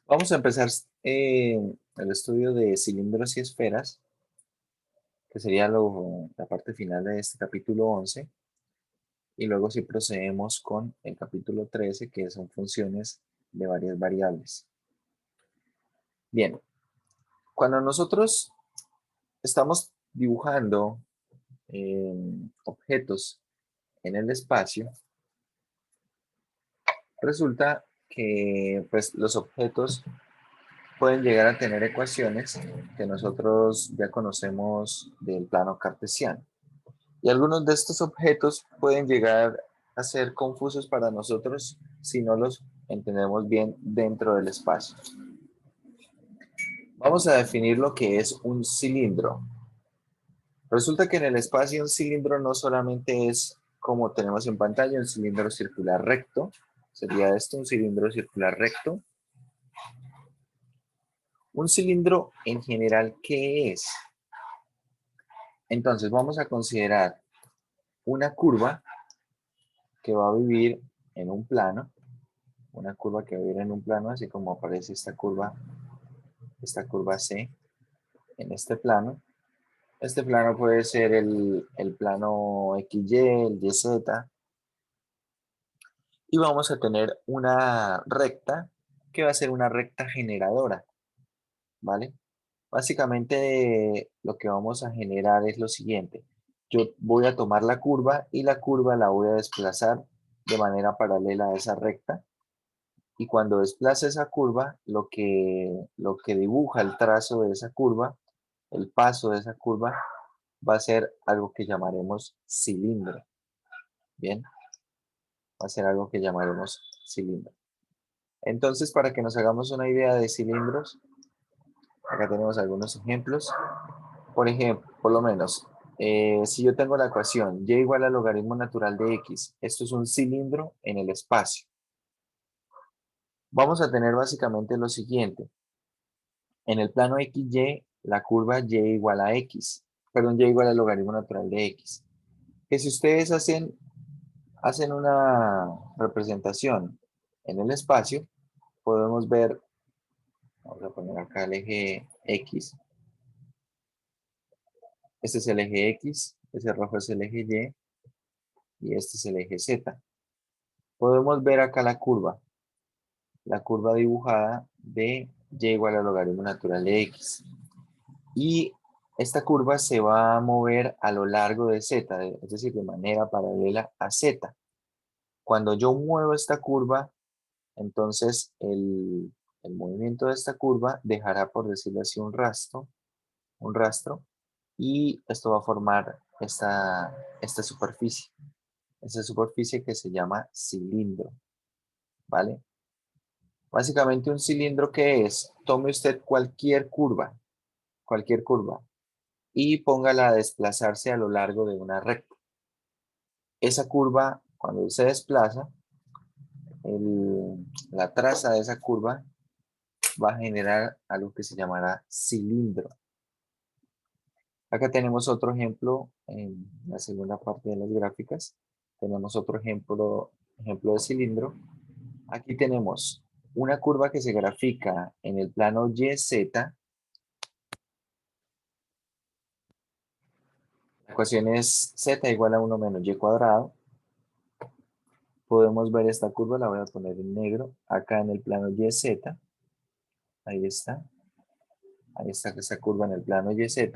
Vamos a empezar el estudio de cilindros y esferas, que sería la parte final de este capítulo 11, y luego si procedemos con el capítulo 13, que son funciones de varias variables. Bien, cuando nosotros estamos dibujando objetos en el espacio, resulta que pues, los objetos pueden llegar a tener ecuaciones que nosotros ya conocemos del plano cartesiano. Y algunos de estos objetos pueden llegar a ser confusos para nosotros si no los entendemos bien dentro del espacio. Vamos a definir lo que es un cilindro. Resulta que en el espacio un cilindro no solamente es como tenemos en pantalla un cilindro circular recto, sería esto un cilindro circular recto. Un cilindro en general, ¿qué es? Entonces vamos a considerar una curva que va a vivir en un plano, una curva que va a vivir en un plano, así como aparece esta curva C en este plano. Este plano puede ser el plano XY, el YZ, y vamos a tener una recta que va a ser una recta generadora, ¿vale? Básicamente lo que vamos a generar es lo siguiente. Yo voy a tomar la curva y la curva la voy a desplazar de manera paralela a esa recta. Y cuando desplace esa curva, lo que dibuja el trazo de esa curva, el paso de esa curva, va a ser algo que llamaremos cilindro. Bien, va a ser algo que llamaremos cilindro. Entonces, para que nos hagamos una idea de cilindros, acá tenemos algunos ejemplos. Por ejemplo, por lo menos, si yo tengo la ecuación y igual al logaritmo natural de x, esto es un cilindro en el espacio. Vamos a tener básicamente lo siguiente. En el plano XY, la curva y igual a x, perdón, y igual al logaritmo natural de x. Que si ustedes hacen una representación en el espacio, podemos ver, vamos a poner acá el eje X, este es el eje X, ese rojo es el eje Y este es el eje Z. Podemos ver acá la curva dibujada de y igual al logaritmo natural de x. Y esta curva se va a mover a lo largo de z, es decir, de manera paralela a z. Cuando yo muevo esta curva, entonces el movimiento de esta curva dejará, por decirlo así, un rastro, y esto va a formar esta superficie. Esta superficie que se llama cilindro, ¿vale? Básicamente un cilindro, que es, tome usted cualquier curva, y póngala a desplazarse a lo largo de una recta. Esa curva, cuando se desplaza, la traza de esa curva va a generar algo que se llamará cilindro. Acá tenemos otro ejemplo en la segunda parte de las gráficas. Tenemos otro ejemplo de cilindro. Aquí tenemos una curva que se grafica en el plano YZ. La ecuación es z igual a 1 menos y cuadrado. Podemos ver esta curva, la voy a poner en negro, acá en el plano YZ. Ahí está. Ahí está esa curva en el plano YZ.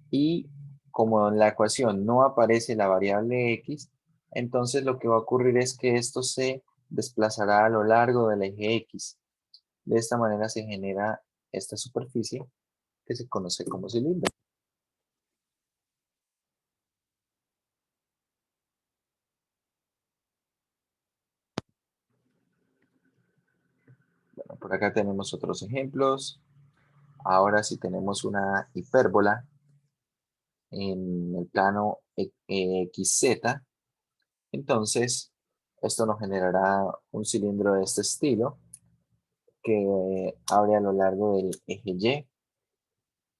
Y como en la ecuación no aparece la variable x, entonces lo que va a ocurrir es que esto se desplazará a lo largo del eje x. De esta manera se genera esta superficie que se conoce como cilindro. Bueno, por acá tenemos otros ejemplos. Ahora si tenemos una hipérbola en el plano XZ, entonces esto nos generará un cilindro de este estilo que abre a lo largo del eje Y.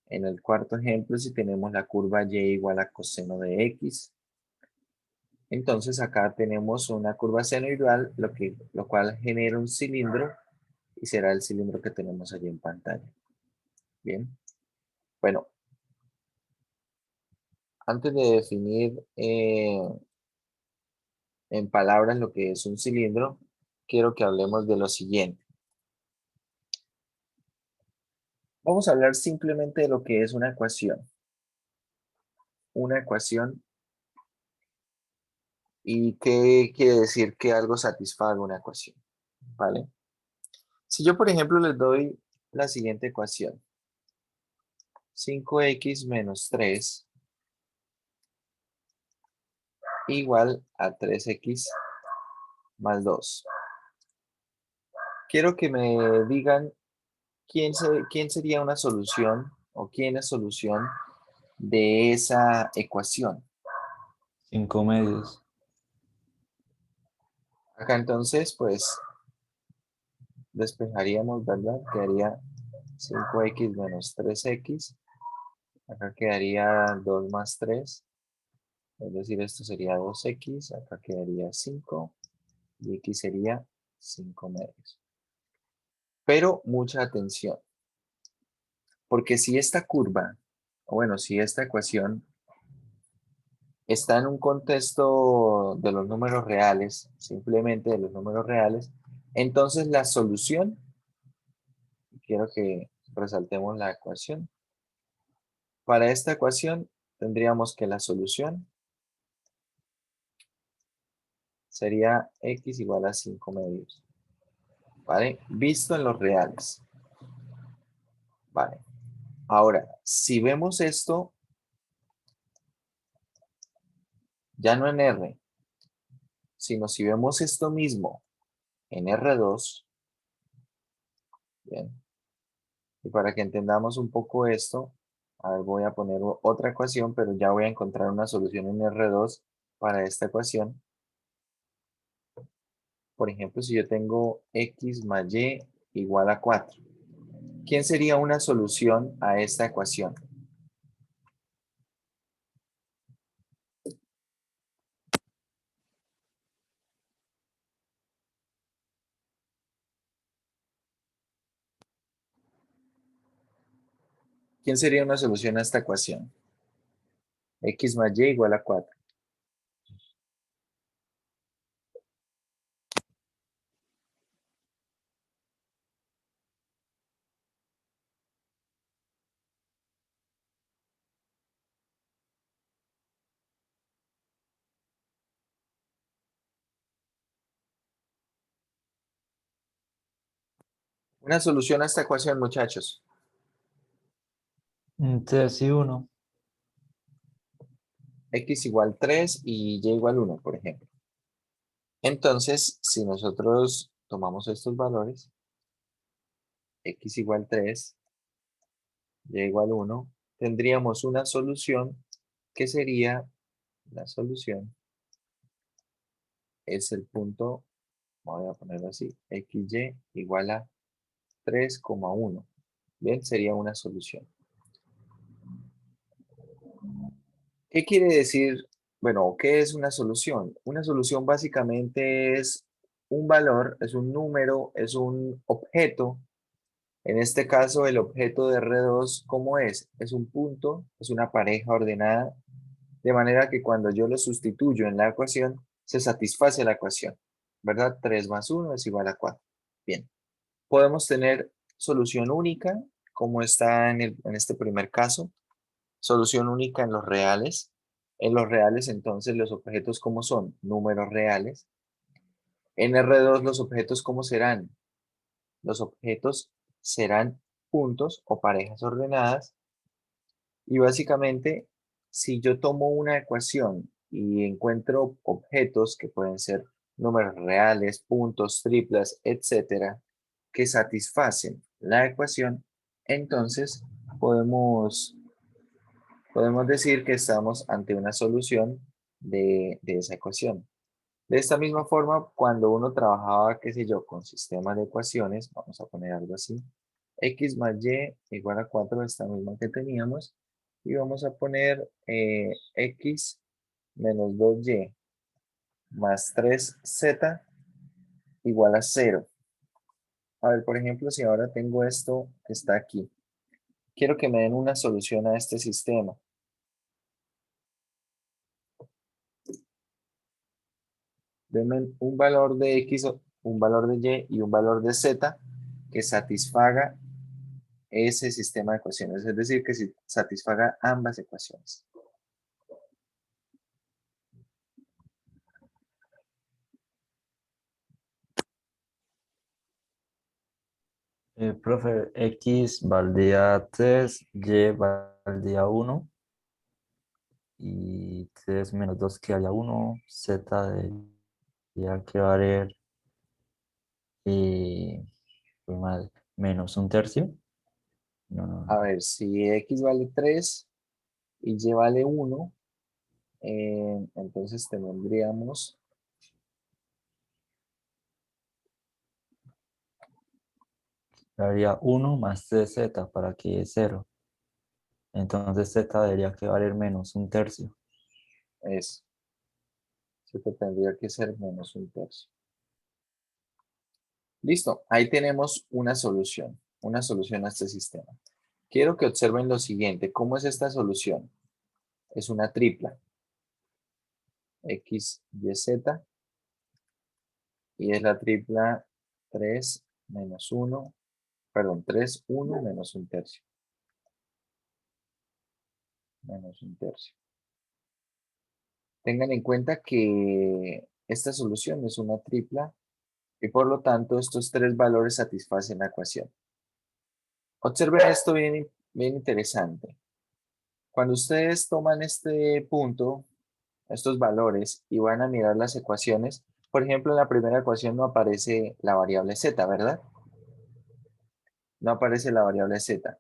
En el cuarto ejemplo, si tenemos la curva Y igual a coseno de X, entonces acá tenemos una curva senoidal, lo cual genera un cilindro y será el cilindro que tenemos allí en pantalla. Bien, bueno, antes de definir en palabras lo que es un cilindro, quiero que hablemos de lo siguiente. Vamos a hablar simplemente de lo que es una ecuación. Una ecuación y qué quiere decir que algo satisfaga una ecuación, ¿vale? Si yo, por ejemplo, les doy la siguiente ecuación, 5x menos 3 igual a 3x más 2. Quiero que me digan quién sería una solución o quién es solución de esa ecuación. 5 medios. Acá entonces, pues, despejaríamos, ¿verdad? Quedaría 5x menos 3x. Acá quedaría 2 más 3. Es decir, esto sería 2x. Acá quedaría 5. Y aquí sería 5 medios. Pero mucha atención. Porque si esta curva, o bueno, si esta ecuación está en un contexto de los números reales, simplemente de los números reales, entonces la solución, quiero que resaltemos la ecuación. Para esta ecuación tendríamos que la solución sería x igual a 5 medios, ¿vale? Visto en los reales, ¿vale? Ahora, si vemos esto, ya no en R, sino si vemos esto mismo en R2, bien, y para que entendamos un poco esto, a ver, voy a poner otra ecuación, pero ya voy a encontrar una solución en R2 para esta ecuación. Por ejemplo, si yo tengo x más y igual a 4, ¿quién sería una solución a esta ecuación? ¿Quién sería una solución a esta ecuación? X más y igual a 4. Una solución a esta ecuación, muchachos. 3 y 1. X igual 3 y y igual 1, por ejemplo. Entonces, si nosotros tomamos estos valores, x igual 3, y igual 1, tendríamos una solución que sería, la solución es el punto, voy a ponerlo así, xy igual a 3,1. Bien, sería una solución. ¿Qué quiere decir? Bueno, ¿qué es una solución? Una solución básicamente es un valor, es un número, es un objeto. En este caso, el objeto de R2, ¿cómo es? Es un punto, es una pareja ordenada, de manera que cuando yo lo sustituyo en la ecuación, se satisface la ecuación, ¿verdad? 3 más 1 es igual a 4. Bien, podemos tener solución única, como está en este primer caso, solución única en los reales. En los reales, entonces, los objetos, ¿cómo son? Números reales. En R2, los objetos, ¿cómo serán? Los objetos serán puntos o parejas ordenadas. Y básicamente, si yo tomo una ecuación y encuentro objetos que pueden ser números reales, puntos, triplas, etcétera, que satisfacen la ecuación, entonces podemos, podemos decir que estamos ante una solución de esa ecuación. De esta misma forma, cuando uno trabajaba, qué sé yo, con sistemas de ecuaciones, vamos a poner algo así, x más y igual a 4, esta misma que teníamos, y vamos a poner x menos 2y más 3z igual a 0. A ver, por ejemplo, si ahora tengo esto que está aquí, quiero que me den una solución a este sistema. Denme un valor de X, un valor de Y y un valor de Z que satisfaga ese sistema de ecuaciones, es decir, que satisfaga ambas ecuaciones. Profe, X valdría 3, Y valdría 1 y 3 menos 2 quedaría 1, Z debería que valer y, pues, menos un tercio. No, no, A no. ver, si X vale 3 y Y vale 1, entonces tendríamos, Daría 1 más 3Z para que es 0. Entonces Z debería que valer menos un tercio. eso, Z tendría que ser menos un tercio. Listo, ahí tenemos una solución a este sistema. Quiero que observen lo siguiente. ¿Cómo es esta solución? Es una tripla. X, Y, Z. Y es la tripla 3 menos 1, perdón, 3, 1 menos un tercio. Menos un tercio. Tengan en cuenta que esta solución es una tripla y por lo tanto estos tres valores satisfacen la ecuación. Observen esto bien, bien interesante. Cuando ustedes toman este punto, estos valores, y van a mirar las ecuaciones, por ejemplo, en la primera ecuación no aparece la variable z, ¿verdad? No aparece la variable z.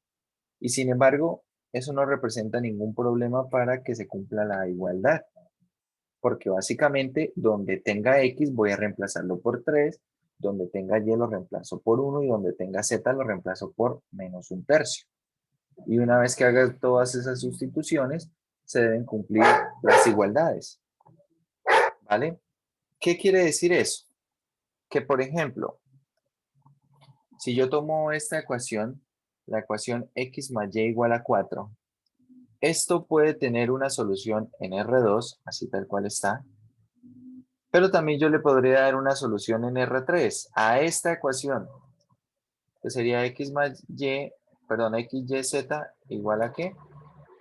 Y sin embargo, eso no representa ningún problema para que se cumpla la igualdad. Porque básicamente donde tenga x voy a reemplazarlo por 3, donde tenga y lo reemplazo por 1 y donde tenga z lo reemplazo por menos un tercio. Y una vez que haga todas esas sustituciones, se deben cumplir las igualdades. ¿Vale? ¿Qué quiere decir eso? Que, por ejemplo, si yo tomo esta ecuación, la ecuación x más y igual a 4, esto puede tener una solución en R2, así tal cual está, pero también yo le podría dar una solución en R3 a esta ecuación, que sería x más y, perdón, x, y, z igual a qué?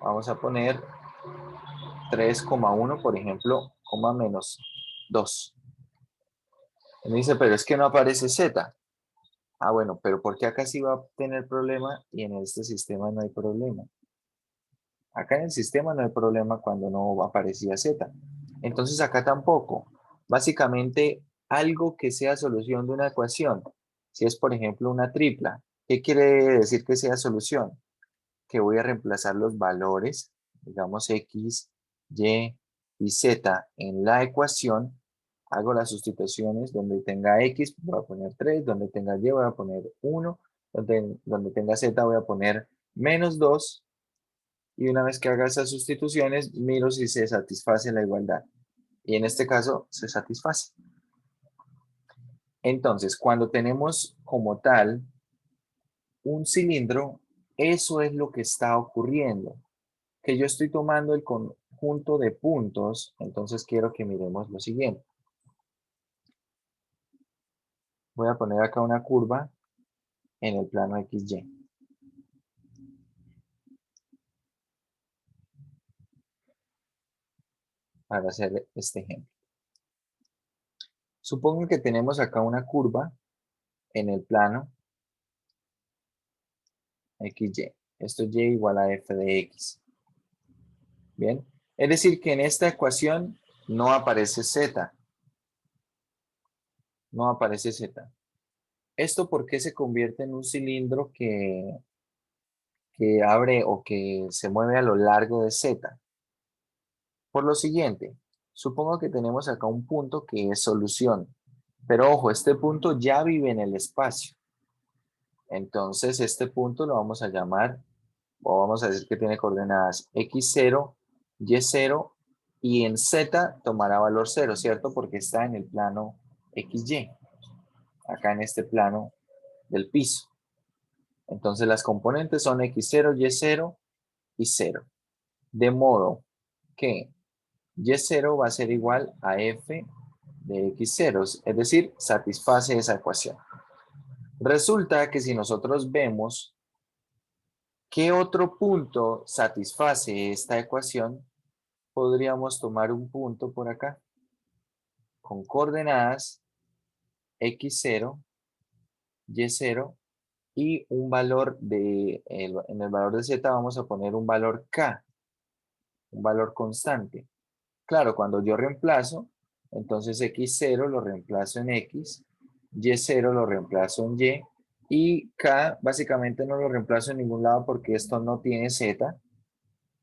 Vamos a poner 3,1, por ejemplo, coma menos 2. Y me dice, pero es que no aparece z. Ah, bueno, pero ¿por qué acá sí va a tener problema y en este sistema no hay problema? Acá en el sistema no hay problema cuando no aparecía z. Entonces acá tampoco. Básicamente, algo que sea solución de una ecuación, si es por ejemplo una tripla, ¿qué quiere decir que sea solución? Que voy a reemplazar los valores, digamos x, y z en la ecuación, hago las sustituciones donde tenga x voy a poner 3, donde tenga y voy a poner 1, donde tenga z voy a poner menos 2, y una vez que haga esas sustituciones, miro si se satisface la igualdad. Y en este caso, se satisface. Entonces, cuando tenemos como tal un cilindro, eso es lo que está ocurriendo. Que yo estoy tomando el conjunto de puntos, entonces quiero que miremos lo siguiente. Voy a poner acá una curva en el plano XY para hacer este ejemplo. Supongo que tenemos acá una curva en el plano XY. Esto es Y igual a f de x. Bien, es decir que en esta ecuación no aparece z, no aparece z. ¿Esto por qué se convierte en un cilindro que abre o que se mueve a lo largo de z? Por lo siguiente, supongo que tenemos acá un punto que es solución, pero ojo, este punto ya vive en el espacio. Entonces este punto lo vamos a llamar, o vamos a decir que tiene coordenadas x0, y0, y en z tomará valor 0, ¿cierto? Porque está en el plano xy, acá en este plano del piso. Entonces las componentes son x0, y0 y 0. De modo que y0 va a ser igual a f de x0, es decir, satisface esa ecuación. Resulta que si nosotros vemos qué otro punto satisface esta ecuación, podríamos tomar un punto por acá con coordenadas x0, y0 y un valor en el valor de z vamos a poner un valor k, un valor constante. Claro, cuando yo reemplazo, entonces x0 lo reemplazo en x, y0 lo reemplazo en y k básicamente no lo reemplazo en ningún lado porque esto no tiene z.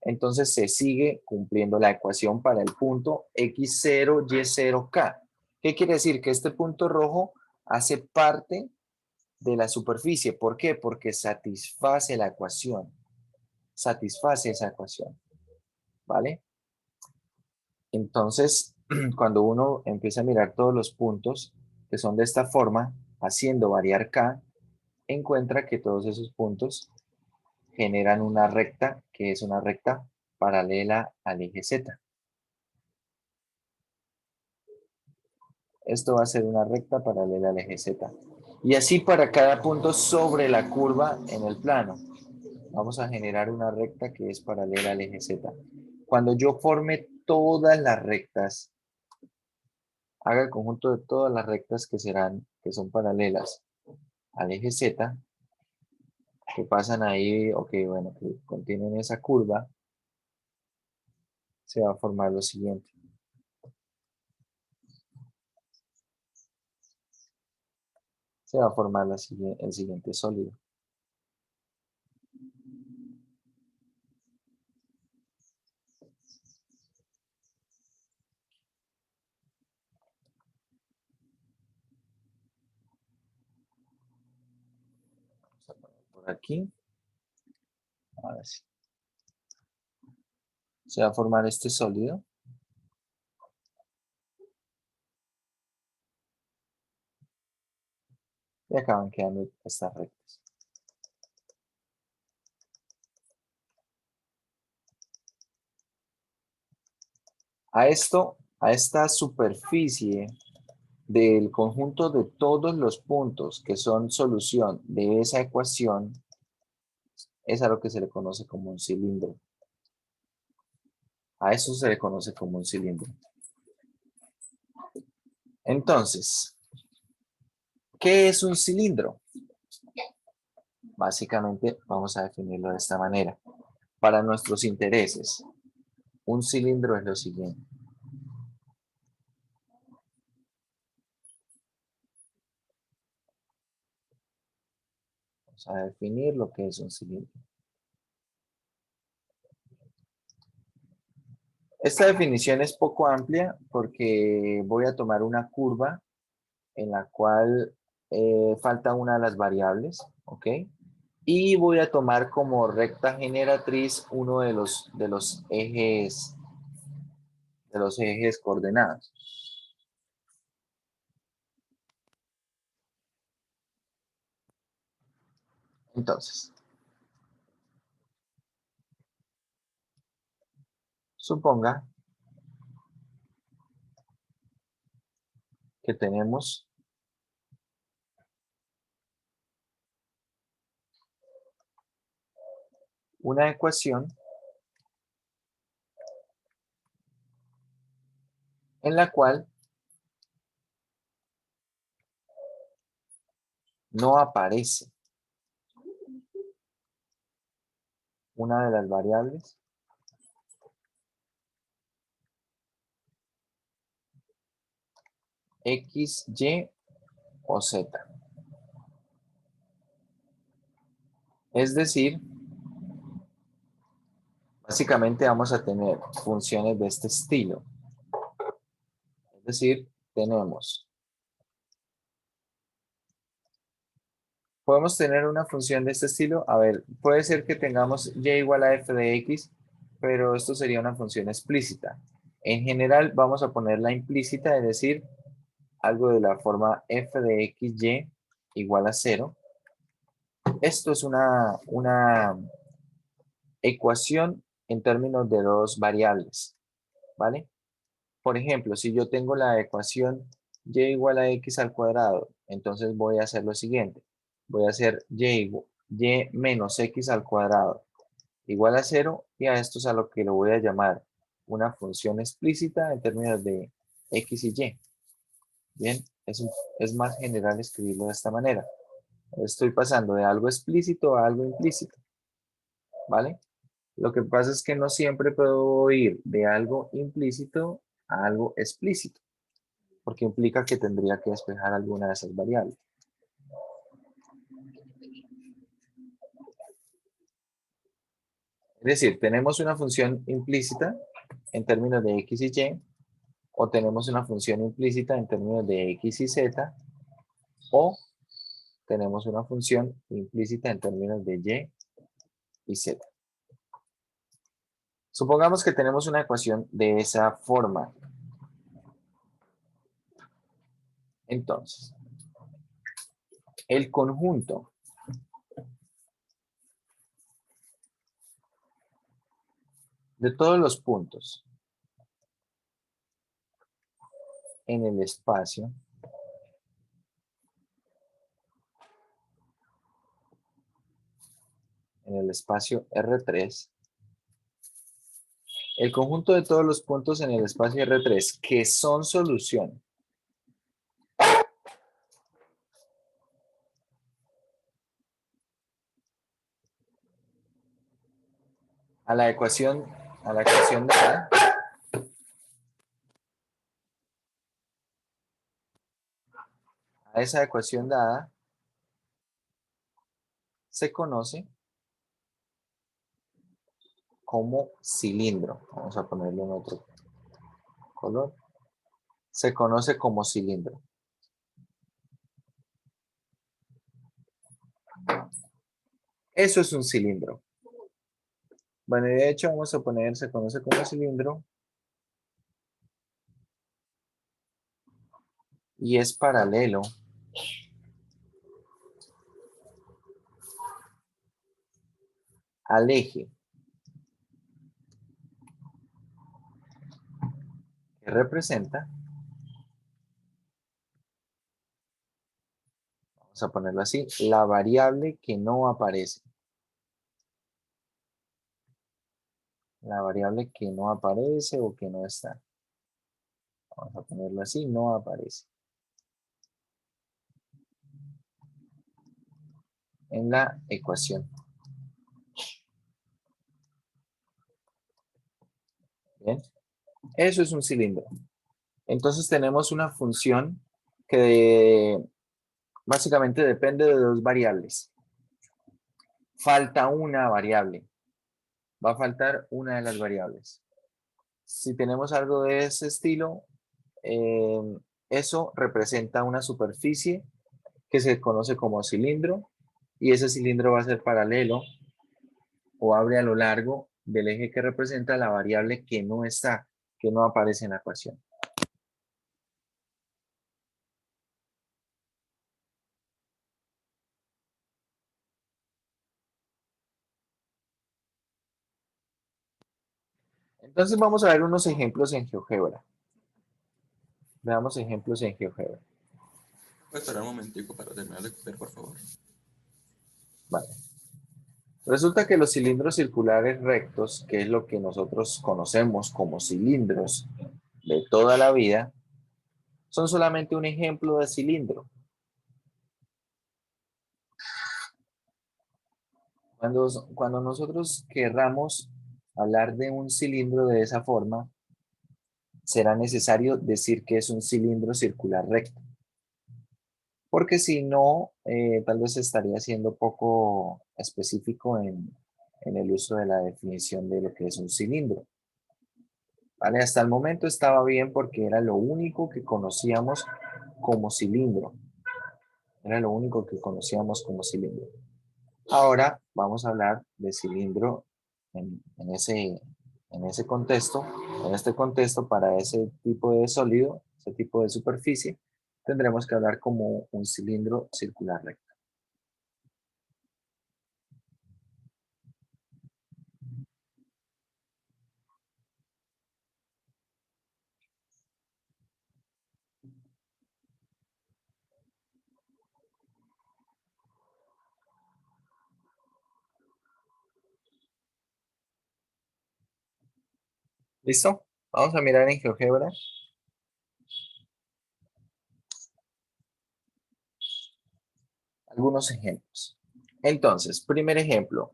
Entonces se sigue cumpliendo la ecuación para el punto x0, y0k. ¿Qué quiere decir? Que este punto rojo hace parte de la superficie. ¿Por qué? Porque satisface la ecuación. Satisface esa ecuación. ¿Vale? Entonces, cuando uno empieza a mirar todos los puntos que son de esta forma, haciendo variar k, encuentra que todos esos puntos generan una recta que es una recta paralela al eje z. Esto va a ser una recta paralela al eje z. Y así para cada punto sobre la curva en el plano. Vamos a generar una recta que es paralela al eje z. Cuando yo forme todas las rectas, haga el conjunto de todas las rectas que son paralelas al eje z, que pasan ahí, o que, bueno, que contienen esa curva, se va a formar lo siguiente. Se va a formar el siguiente sólido. Vamos a poner por aquí. Ahora sí. Se va a formar este sólido. Y acaban quedando estas rectas. A esta superficie del conjunto de todos los puntos que son solución de esa ecuación, es a lo que se le conoce como un cilindro. A eso se le conoce como un cilindro. Entonces, ¿qué es un cilindro? Básicamente vamos a definirlo de esta manera. Para nuestros intereses, un cilindro es lo siguiente. Vamos a definir lo que es un cilindro. Esta definición es poco amplia porque voy a tomar una curva en la cual falta una de las variables, ¿ok? Y voy a tomar como recta generatriz uno de los ejes coordenados. Entonces, suponga que tenemos una ecuación en la cual no aparece una de las variables X, Y o Z. Es decir, básicamente vamos a tener funciones de este estilo. Es decir, podemos tener una función de este estilo. A ver, puede ser que tengamos y igual a f de x, pero esto sería una función explícita. En general vamos a ponerla implícita, es decir, algo de la forma f de xy igual a 0. Esto es una ecuación en términos de dos variables, ¿vale? Por ejemplo, si yo tengo la ecuación y igual a x al cuadrado, entonces voy a hacer lo siguiente. Voy a hacer y menos x al cuadrado igual a 0 y a esto es a lo que lo voy a llamar una función explícita en términos de x y y. Bien, es más general escribirlo de esta manera. Estoy pasando de algo explícito a algo implícito, ¿vale? Lo que pasa es que no siempre puedo ir de algo implícito a algo explícito, porque implica que tendría que despejar alguna de esas variables. Es decir, tenemos una función implícita en términos de x y y, o tenemos una función implícita en términos de x y z, o tenemos una función implícita en términos de y z. Supongamos que tenemos una ecuación de esa forma. Entonces, el conjunto de todos los puntos en el espacio R3, el conjunto de todos los puntos en el espacio R3 que son solución a la ecuación dada, a esa ecuación dada, se conoce como cilindro. Vamos a ponerle en otro color. Se conoce como cilindro. Eso es un cilindro. Bueno, y de hecho vamos a poner, se conoce como cilindro y es paralelo al eje que representa, vamos a ponerlo así, la variable que no aparece. La variable que no aparece o que no está. Vamos a ponerlo así, no aparece en la ecuación. Bien, eso es un cilindro. Entonces tenemos una función que básicamente depende de dos variables. Falta una variable. Va a faltar una de las variables. Si tenemos algo de ese estilo, eh, eso representa una superficie que se conoce como cilindro y ese cilindro va a ser paralelo o abre a lo largo del eje que representa la variable que no está, que no aparece en la ecuación. Entonces vamos a ver unos ejemplos en GeoGebra. Veamos ejemplos en GeoGebra. ¿Puedes esperar un momentico para terminar de copiar, por favor? Vale. Resulta que los cilindros circulares rectos, que es lo que nosotros conocemos como cilindros de toda la vida, son solamente un ejemplo de cilindro. Cuando nosotros querramos hablar de un cilindro de esa forma, será necesario decir que es un cilindro circular recto. Porque si no, tal vez estaría siendo poco específico en el uso de la definición de lo que es un cilindro. ¿Vale? Hasta el momento estaba bien porque era lo único que conocíamos como cilindro. Era lo único que conocíamos como cilindro. Ahora vamos a hablar de cilindro en ese contexto, en este contexto para ese tipo de sólido, ese tipo de superficie, tendremos que hablar como un cilindro circular recto. ¿Listo? Vamos a mirar en GeoGebra. Algunos ejemplos. Entonces, primer ejemplo.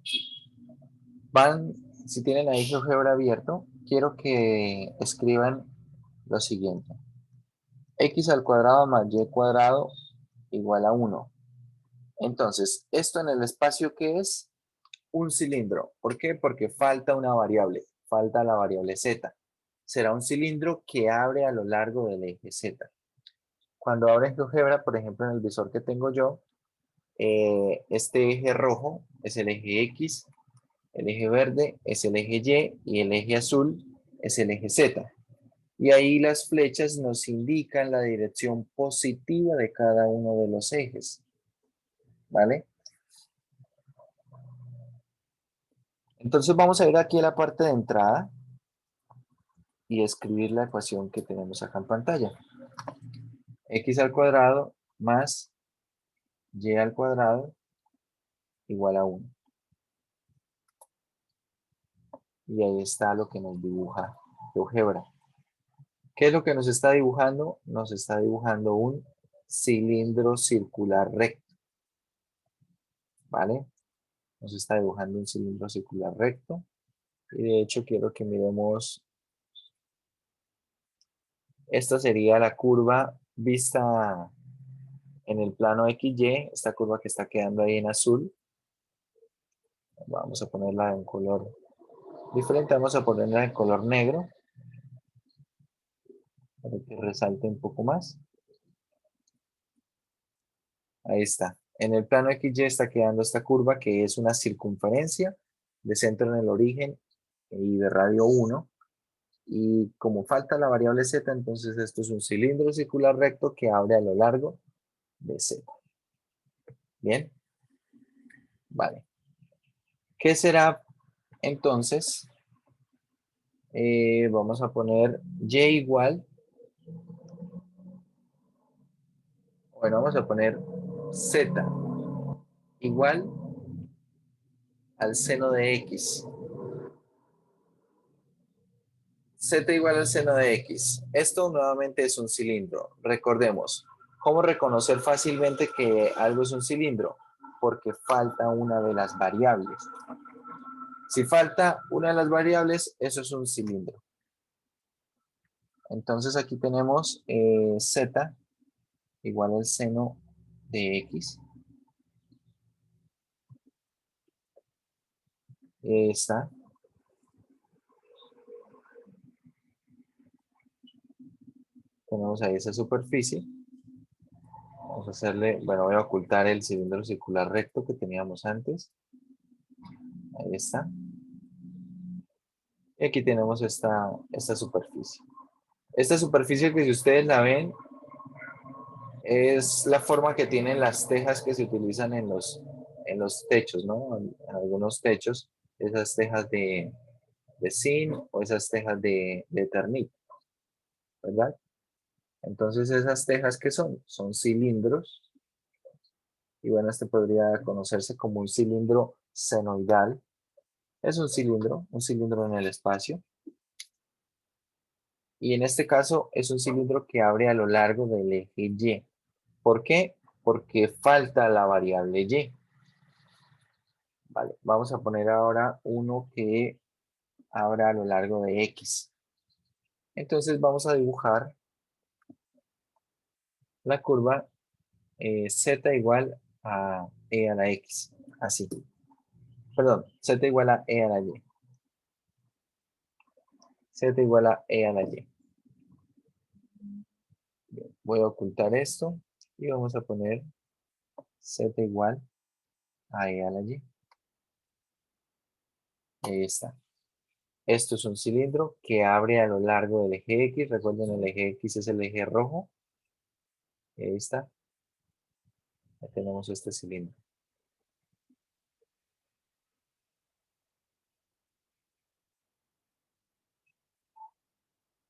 Si tienen ahí GeoGebra abierto, quiero que escriban lo siguiente. X al cuadrado más Y cuadrado igual a 1. Entonces, esto en el espacio, ¿qué es? Un cilindro. ¿Por qué? Porque falta una variable. Falta la variable Z. Será un cilindro que abre a lo largo del eje Z. Cuando abres GeoGebra, por ejemplo, en el visor que tengo yo, este eje rojo es el eje X, el eje verde es el eje Y y el eje azul es el eje Z. Y ahí las flechas nos indican la dirección positiva de cada uno de los ejes. ¿Vale? Entonces vamos a ir aquí a la parte de entrada y escribir la ecuación que tenemos acá en pantalla. X al cuadrado más Y al cuadrado igual a 1. Y ahí está lo que nos dibuja GeoGebra. ¿Qué es lo que nos está dibujando? Nos está dibujando un cilindro circular recto. ¿Vale? Nos está dibujando un cilindro circular recto. Y de hecho quiero que miremos. Esta sería la curva vista en el plano XY. Esta curva que está quedando ahí en azul. Vamos a ponerla en color diferente. Vamos a ponerla en color negro. Para que resalte un poco más. Ahí está. En el plano XY está quedando esta curva que es una circunferencia de centro en el origen y de radio 1. Y como falta la variable Z, entonces esto es un cilindro circular recto que abre a lo largo de Z. ¿Bien? Vale. ¿Qué será entonces? Vamos a poner Y igual. Bueno, vamos a poner Z igual al seno de X. Z igual al seno de X. Esto nuevamente es un cilindro. Recordemos, ¿cómo reconocer fácilmente que algo es un cilindro? Porque falta una de las variables. Si falta una de las variables, eso es un cilindro. Entonces aquí tenemos Z igual al seno de X. Está. Tenemos ahí esa superficie. Vamos a hacerle, bueno, voy a ocultar el cilindro circular recto que teníamos antes. Ahí está. Y aquí tenemos esta superficie. Esta superficie que si ustedes la ven, es la forma que tienen las tejas que se utilizan en los techos, ¿no? En algunos techos, esas tejas de zinc o esas tejas de Eternit, ¿verdad? Entonces esas tejas, ¿qué son? Son cilindros. Y bueno, este podría conocerse como un cilindro senoidal. Es un cilindro en el espacio. Y en este caso es un cilindro que abre a lo largo del eje Y. ¿Por qué? Porque falta la variable Y. Vale, vamos a poner ahora uno que abra a lo largo de X. Entonces vamos a dibujar la curva Z igual a E a la X. Así. Perdón, Z igual a E a la Y. Z igual a E a la Y. Bien, voy a ocultar esto y vamos a poner Z igual a E a la Y. Ahí está. Esto es un cilindro que abre a lo largo del eje X. Recuerden, el eje X es el eje rojo. Ahí está. Ya tenemos este cilindro.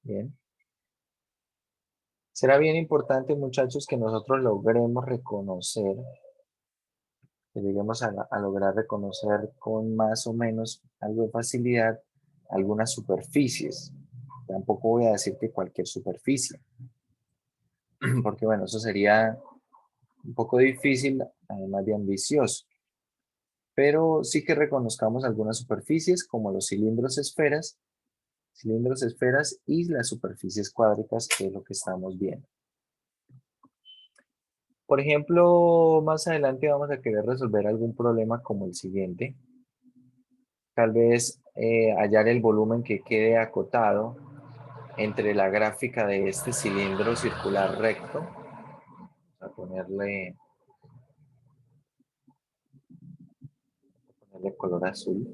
Bien. Será bien importante, muchachos, que nosotros logremos reconocer, que lleguemos a lograr reconocer con más o menos algo de facilidad algunas superficies. Tampoco voy a decir que cualquier superficie, porque bueno, eso sería un poco difícil, además de ambicioso. Pero sí que reconozcamos algunas superficies como los cilindros esferas y las superficies cuádricas, que es lo que estamos viendo. Por ejemplo, más adelante vamos a querer resolver algún problema como el siguiente. Tal vez hallar el volumen que quede acotado entre la gráfica de este cilindro circular recto. Vamos a ponerle color azul.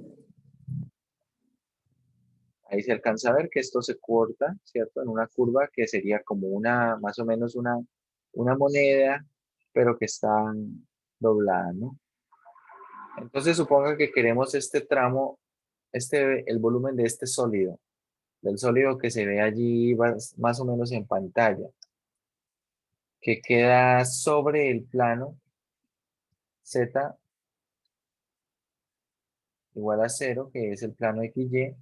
Ahí se alcanza a ver que esto se corta, ¿cierto? En una curva que sería como una, más o menos una moneda, pero que está doblada, ¿no? Entonces suponga que queremos este tramo, el volumen de este sólido, del sólido que se ve allí más o menos en pantalla, que queda sobre el plano Z igual a 0, que es el plano XY,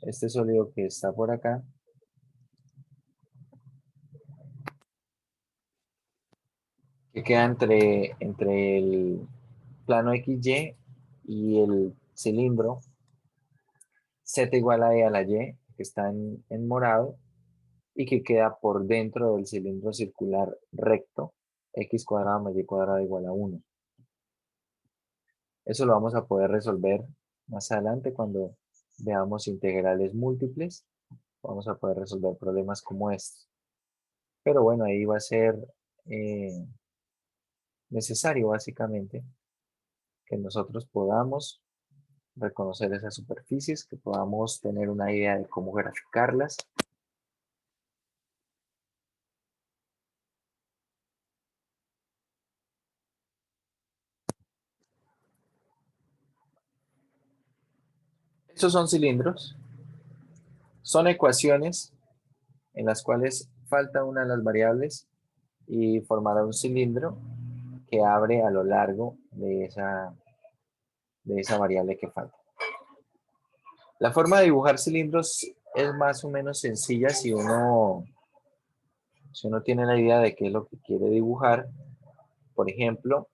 este sólido que está por acá, que queda entre el plano XY y el cilindro, Z igual a E a la Y, que está en morado, y que queda por dentro del cilindro circular recto, X cuadrado más Y cuadrado igual a 1. Eso lo vamos a poder resolver más adelante cuando veamos integrales múltiples. Vamos a poder resolver problemas como estos. Pero bueno, ahí va a ser necesario básicamente que nosotros podamos reconocer esas superficies, que podamos tener una idea de cómo graficarlas. Estos son cilindros, son ecuaciones en las cuales falta una de las variables y formará un cilindro que abre a lo largo de esa variable que falta. La forma de dibujar cilindros es más o menos sencilla si uno tiene la idea de qué es lo que quiere dibujar. Por ejemplo,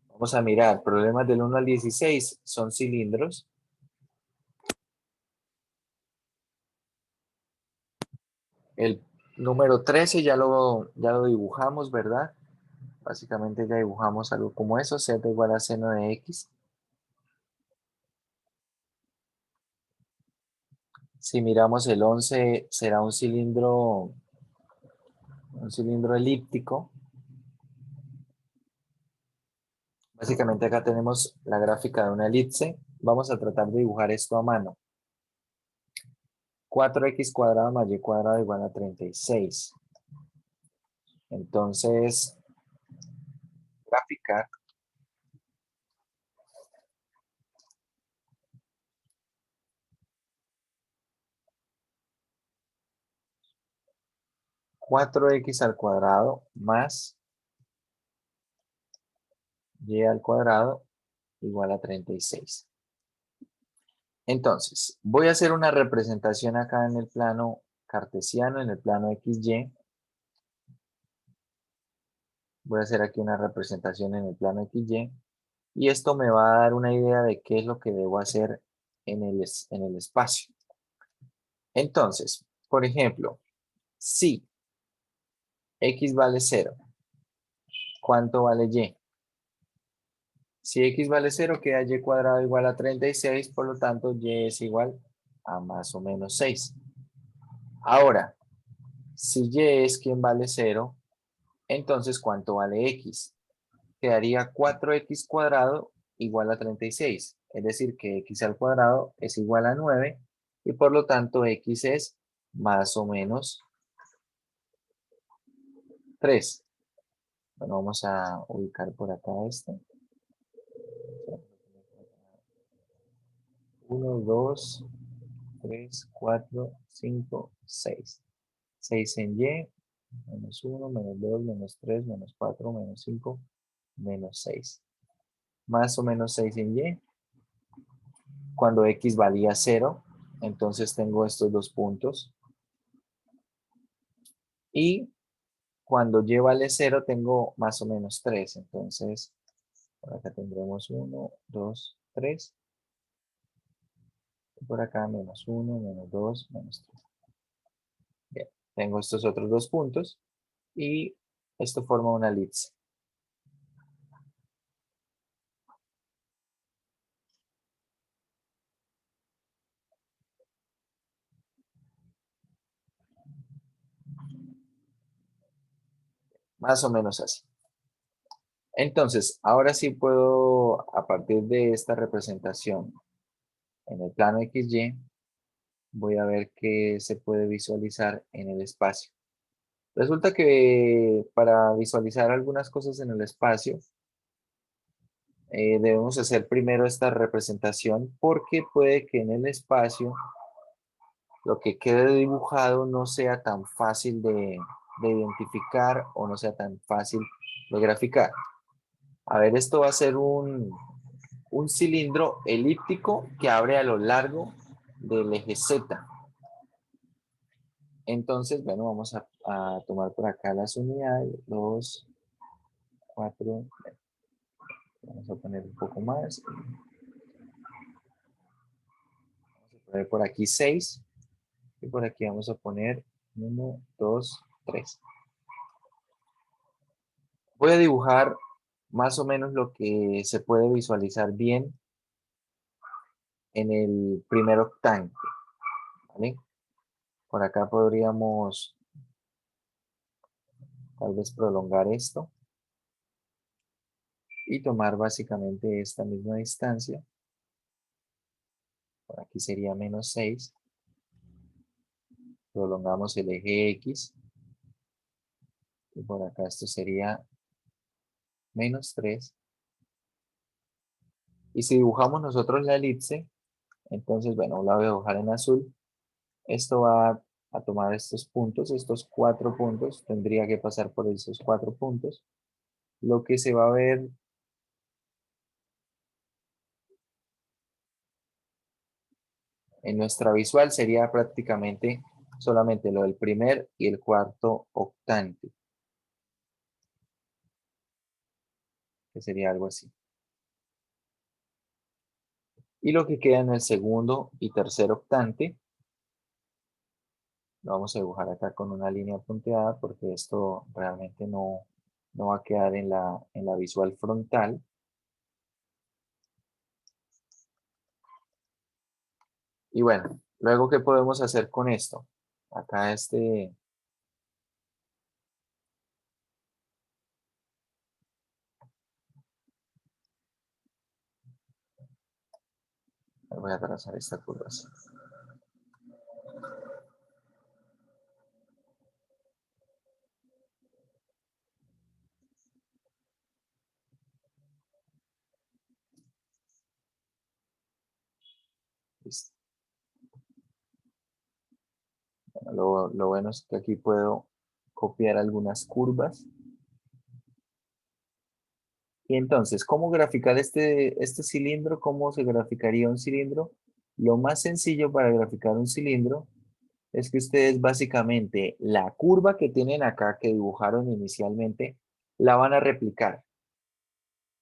vamos a mirar, problemas del 1 al 16 son cilindros. El número 13 ya lo dibujamos, ¿verdad? Básicamente ya dibujamos algo como eso, z igual a seno de x. Si miramos el 11, será un cilindro elíptico. Básicamente acá tenemos la gráfica de una elipse. Vamos a tratar de dibujar esto a mano. 4x cuadrado más y cuadrado igual a 36. Entonces, graficar 4x al cuadrado más y al cuadrado igual a 36. Entonces, voy a hacer una representación acá en el plano cartesiano, en el plano XY. Voy a hacer aquí una representación en el plano XY. Y esto me va a dar una idea de qué es lo que debo hacer en el espacio. Entonces, por ejemplo, si x vale 0, ¿cuánto vale y? Si x vale 0, queda y cuadrado igual a 36, por lo tanto y es igual a más o menos 6. Ahora, si y es quien vale 0, entonces ¿cuánto vale x? Quedaría 4x cuadrado igual a 36. Es decir, que x al cuadrado es igual a 9 y por lo tanto x es más o menos 3. Bueno, vamos a ubicar por acá esto. 1, 2, 3, 4, 5, 6. 6 en y, menos 1, menos 2, menos 3, menos 4, menos 5, menos 6. Más o menos 6 en y. Cuando x valía 0, Entonces tengo estos dos puntos. Y cuando y vale 0 tengo más o menos 3. Entonces, por acá tendremos 1, 2, 3. Y por acá menos 1, menos 2, menos 3. Bien, tengo estos otros dos puntos. Y esto forma una elipse. Más o menos así. Entonces, ahora sí puedo, a partir de esta representación en el plano XY, voy a ver qué se puede visualizar en el espacio. Resulta que para visualizar algunas cosas en el espacio, debemos hacer primero esta representación porque puede que en el espacio lo que quede dibujado no sea tan fácil de identificar o no sea tan fácil de graficar. A ver, esto va a ser un cilindro elíptico que abre a lo largo del eje Z. Entonces, bueno, vamos a tomar por acá las unidades, 2, 4, vamos a poner un poco más. Vamos a poner por aquí 6 y por aquí vamos a poner 1, 2, 3. Voy a dibujar más o menos lo que se puede visualizar bien en el primer octante, ¿vale? Por acá podríamos tal vez prolongar esto y tomar básicamente esta misma distancia. Por aquí sería menos 6. Prolongamos el eje X. Y por acá esto sería menos 3. Y si dibujamos nosotros la elipse, entonces, bueno, la voy a dibujar en azul. Esto va a tomar estos puntos, estos 4 puntos. Tendría que pasar por esos 4 puntos. Lo que se va a ver en nuestra visual sería prácticamente solamente lo del primer y el cuarto octante, que sería algo así. Y lo que queda en el segundo y tercer octante, lo vamos a dibujar acá con una línea punteada porque esto realmente no va a quedar en la visual frontal. Y bueno, luego, ¿qué podemos hacer con esto? Acá voy a trazar esta curva así. Listo. Bueno, lo bueno es que aquí puedo copiar algunas curvas. Y entonces, ¿cómo graficar este cilindro? ¿Cómo se graficaría un cilindro? Lo más sencillo para graficar un cilindro es que ustedes básicamente la curva que tienen acá que dibujaron inicialmente la van a replicar.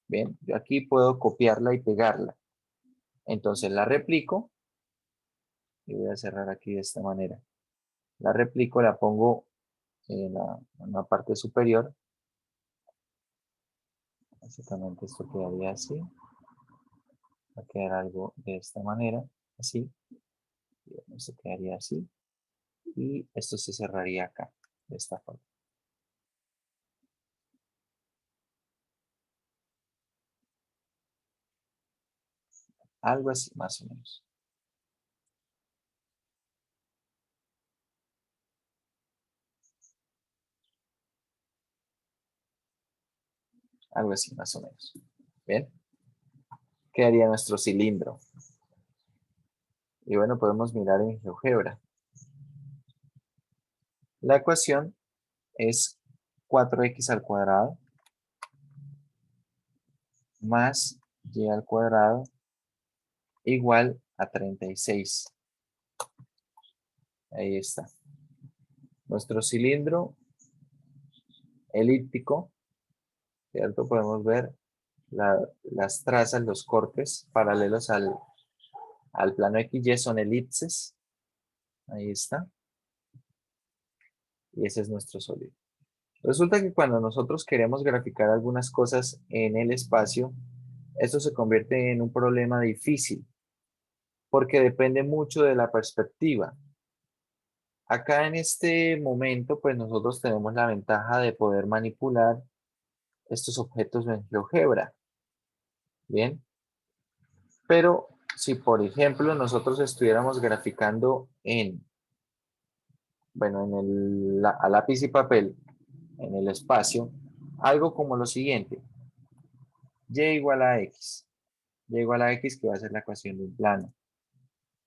Bien, yo aquí puedo copiarla y pegarla. Entonces la replico y voy a cerrar aquí de esta manera. La replico, la pongo en la parte superior. Básicamente esto quedaría así. Va a quedar algo de esta manera, así. Y esto quedaría así. Y esto se cerraría acá, de esta forma. Algo así, más o menos. Algo así, más o menos. Bien. Quedaría nuestro cilindro. Y bueno, podemos mirar en GeoGebra. La ecuación es 4x al cuadrado más y al cuadrado igual a 36. Ahí está. Nuestro cilindro elíptico, ¿cierto? Podemos ver las trazas, los cortes paralelos al plano XY son elipses. Ahí está. Y ese es nuestro sólido. Resulta que cuando nosotros queremos graficar algunas cosas en el espacio, esto se convierte en un problema difícil, porque depende mucho de la perspectiva. Acá en este momento, pues nosotros tenemos la ventaja de poder manipular estos objetos en GeoGebra. Bien. Pero si, por ejemplo, nosotros estuviéramos graficando a lápiz y papel, en el espacio, algo como lo siguiente. Y igual a X. Y igual a X, que va a ser la ecuación de un plano.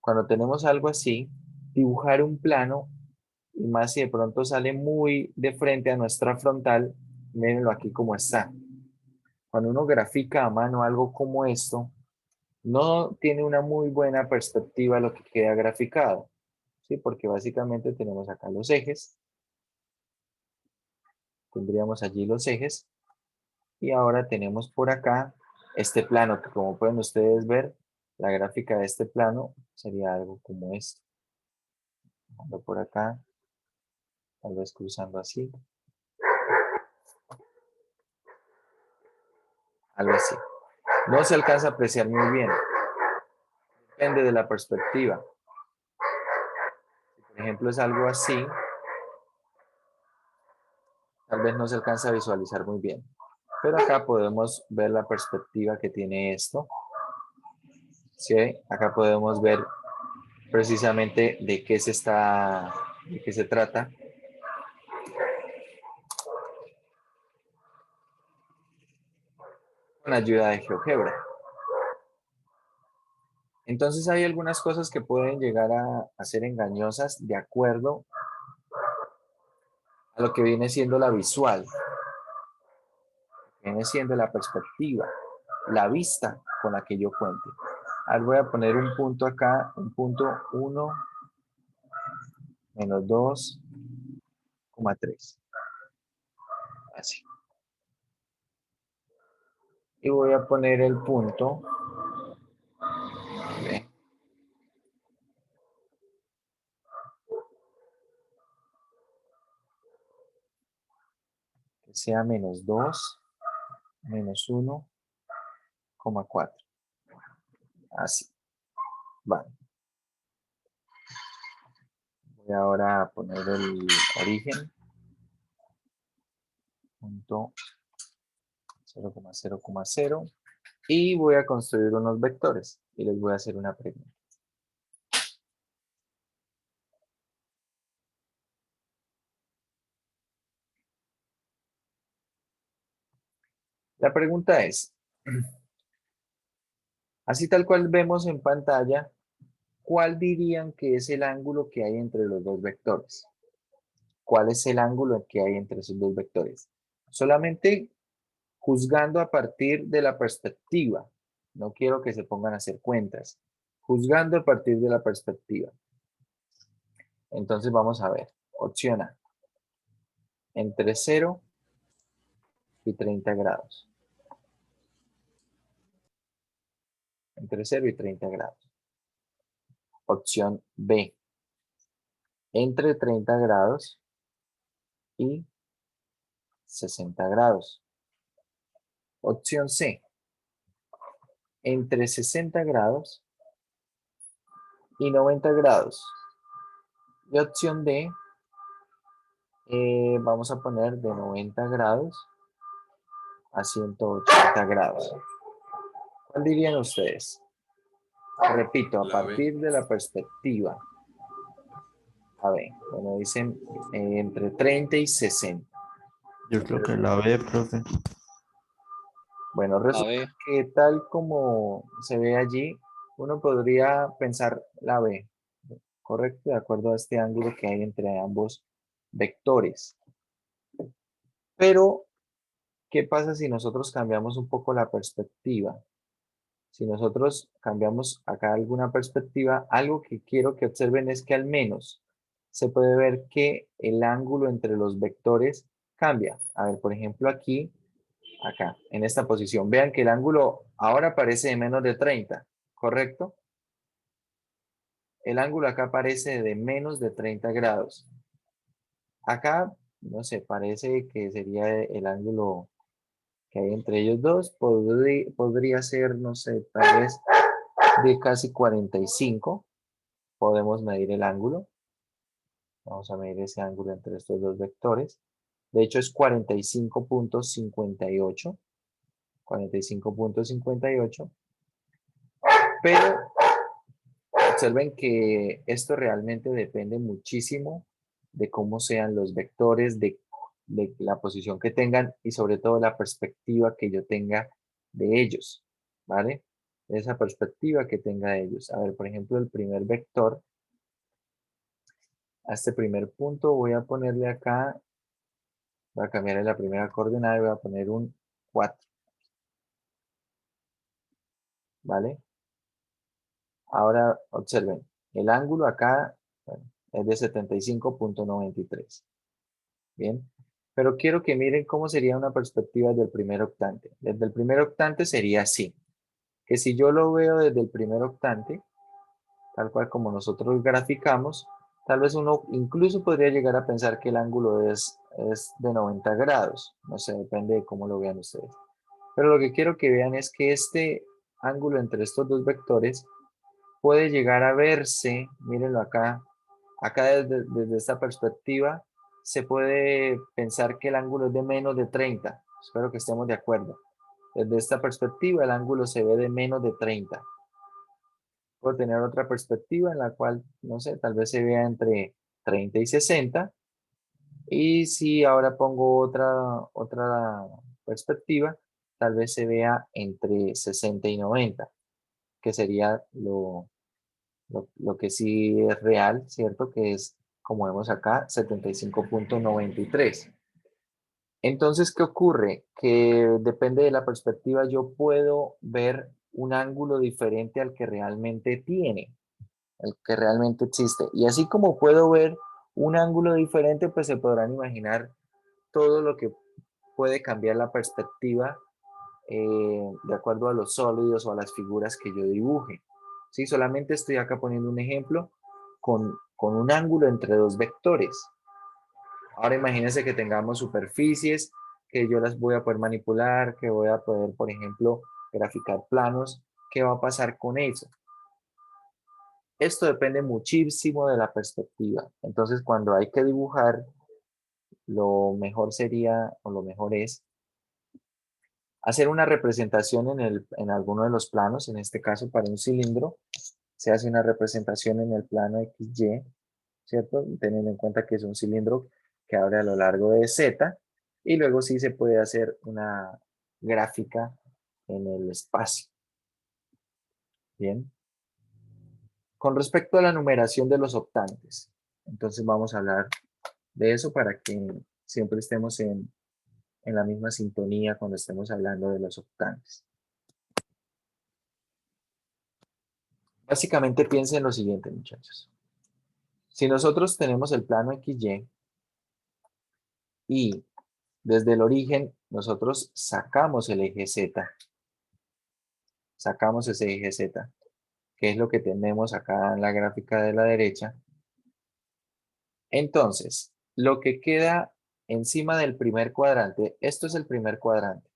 Cuando tenemos algo así, dibujar un plano, y más si de pronto sale muy de frente a nuestra frontal, mírenlo aquí como está. Cuando uno grafica a mano algo como esto, no tiene una muy buena perspectiva de lo que queda graficado, ¿sí? Porque básicamente tenemos acá los ejes, tendríamos allí los ejes, y ahora tenemos por acá este plano, que como pueden ustedes ver, la gráfica de este plano sería algo como esto. Ando por acá, tal vez cruzando así, algo así. No se alcanza a apreciar muy bien, depende de la perspectiva. Si por ejemplo es algo así, tal vez no se alcanza a visualizar muy bien. Pero acá podemos ver la perspectiva que tiene esto. ¿Sí? Acá podemos ver precisamente de qué se trata. Con ayuda de GeoGebra. Entonces hay algunas cosas que pueden llegar a ser engañosas de acuerdo a lo que viene siendo la visual. Viene siendo la perspectiva, la vista con la que yo cuente. Ahora voy a poner un punto acá, un punto 1, menos 2,3. Así. Y voy a poner el punto B, que sea menos 2, menos 1,4. Así. Vale. Voy ahora a poner el origen. Punto 0,0,0. Y voy a construir unos vectores. Y les voy a hacer una pregunta. La pregunta es, así tal cual vemos en pantalla, ¿cuál dirían que es el ángulo que hay entre los dos vectores? ¿Cuál es el ángulo que hay entre esos dos vectores? Solamente juzgando a partir de la perspectiva. No quiero que se pongan a hacer cuentas. Juzgando a partir de la perspectiva. Entonces vamos a ver. Opción A. Entre 0 y 30 grados. Entre 0 y 30 grados. Opción B. Entre 30 grados y 60 grados. Opción C. Entre 60 grados y 90 grados. Y opción D. Vamos a poner de 90 grados a 180 grados. ¿Cuál dirían ustedes? Repito, a La B. partir de la perspectiva. A ver, bueno, dicen entre 30 y 60. Yo creo que la B, profe. Bueno, A resulta ver, que tal como se ve allí, uno podría pensar la B, ¿correcto? De acuerdo a este ángulo que hay entre ambos vectores. Pero, ¿qué pasa si nosotros cambiamos un poco la perspectiva? Si nosotros cambiamos acá alguna perspectiva, algo que quiero que observen es que al menos se puede ver que el ángulo entre los vectores cambia. A ver, por ejemplo, aquí, acá, en esta posición. Vean que el ángulo ahora parece de menos de 30, ¿correcto? El ángulo acá parece de menos de 30 grados. Acá, no sé, parece que sería el ángulo que hay entre ellos dos. Podría ser, no sé, tal vez de casi 45. Podemos medir el ángulo. Vamos a medir ese ángulo entre estos dos vectores. De hecho, es 45.58. 45.58. Pero observen que esto realmente depende muchísimo de cómo sean los vectores, de la posición que tengan y sobre todo la perspectiva que yo tenga de ellos, ¿vale? Esa perspectiva que tenga de ellos. A ver, por ejemplo, el primer vector, a este primer punto voy a ponerle acá, voy a cambiarle la primera coordenada y voy a poner un 4, ¿vale? Ahora observen, el ángulo acá bueno, es de 75.93. Bien, pero quiero que miren cómo sería una perspectiva del primer octante. Desde el primer octante sería así, que si yo lo veo desde el primer octante, tal cual como nosotros graficamos, tal vez uno incluso podría llegar a pensar que el ángulo es de 90 grados. No sé, depende de cómo lo vean ustedes. Pero lo que quiero que vean es que este ángulo entre estos dos vectores puede llegar a verse, mírenlo acá, acá desde esta perspectiva se puede pensar que el ángulo es de menos de 30. Espero que estemos de acuerdo. Desde esta perspectiva el ángulo se ve de menos de 30. Puedo tener otra perspectiva en la cual, no sé, tal vez se vea entre 30 y 60. Y si ahora pongo otra perspectiva, tal vez se vea entre 60 y 90, que sería lo que sí es real, ¿cierto? Que es, como vemos acá, 75.93. Entonces, ¿qué ocurre? Que depende de la perspectiva, yo puedo ver un ángulo diferente al que realmente tiene, al que realmente existe. Y así como puedo ver un ángulo diferente, pues se podrán imaginar todo lo que puede cambiar la perspectiva de acuerdo a los sólidos o a las figuras que yo dibuje. ¿Sí? Solamente estoy acá poniendo un ejemplo con un ángulo entre dos vectores. Ahora imagínense que tengamos superficies que yo las voy a poder manipular, que voy a poder, por ejemplo, graficar planos. ¿Qué va a pasar con eso? Esto depende muchísimo de la perspectiva. Entonces, cuando hay que dibujar, lo mejor sería, o lo mejor es, hacer una representación en alguno de los planos, en este caso para un cilindro, se hace una representación en el plano XY, ¿cierto? Teniendo en cuenta que es un cilindro que abre a lo largo de Z, y luego sí se puede hacer una gráfica en el espacio. Bien. Con respecto a la numeración de los octantes, entonces vamos a hablar de eso para que siempre estemos en la misma sintonía cuando estemos hablando de los octantes. Básicamente piensen en lo siguiente, muchachos. Si nosotros tenemos el plano XY y desde el origen nosotros sacamos el eje Z, sacamos ese eje Z, que es lo que tenemos acá en la gráfica de la derecha, entonces lo que queda encima del primer cuadrante, esto es el primer cuadrante,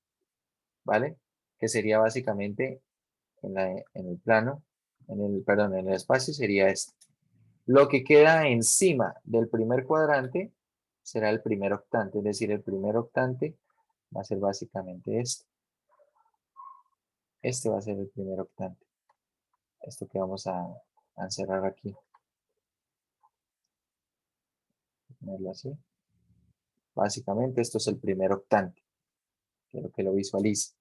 ¿vale? Que sería básicamente en el plano, perdón, en el espacio sería este. Lo que queda encima del primer cuadrante será el primer octante, es decir, el primer octante va a ser básicamente este. Este va a ser el primer octante. Esto que vamos a encerrar aquí. Ponerlo así. Básicamente esto es el primer octante. Quiero que lo visualice.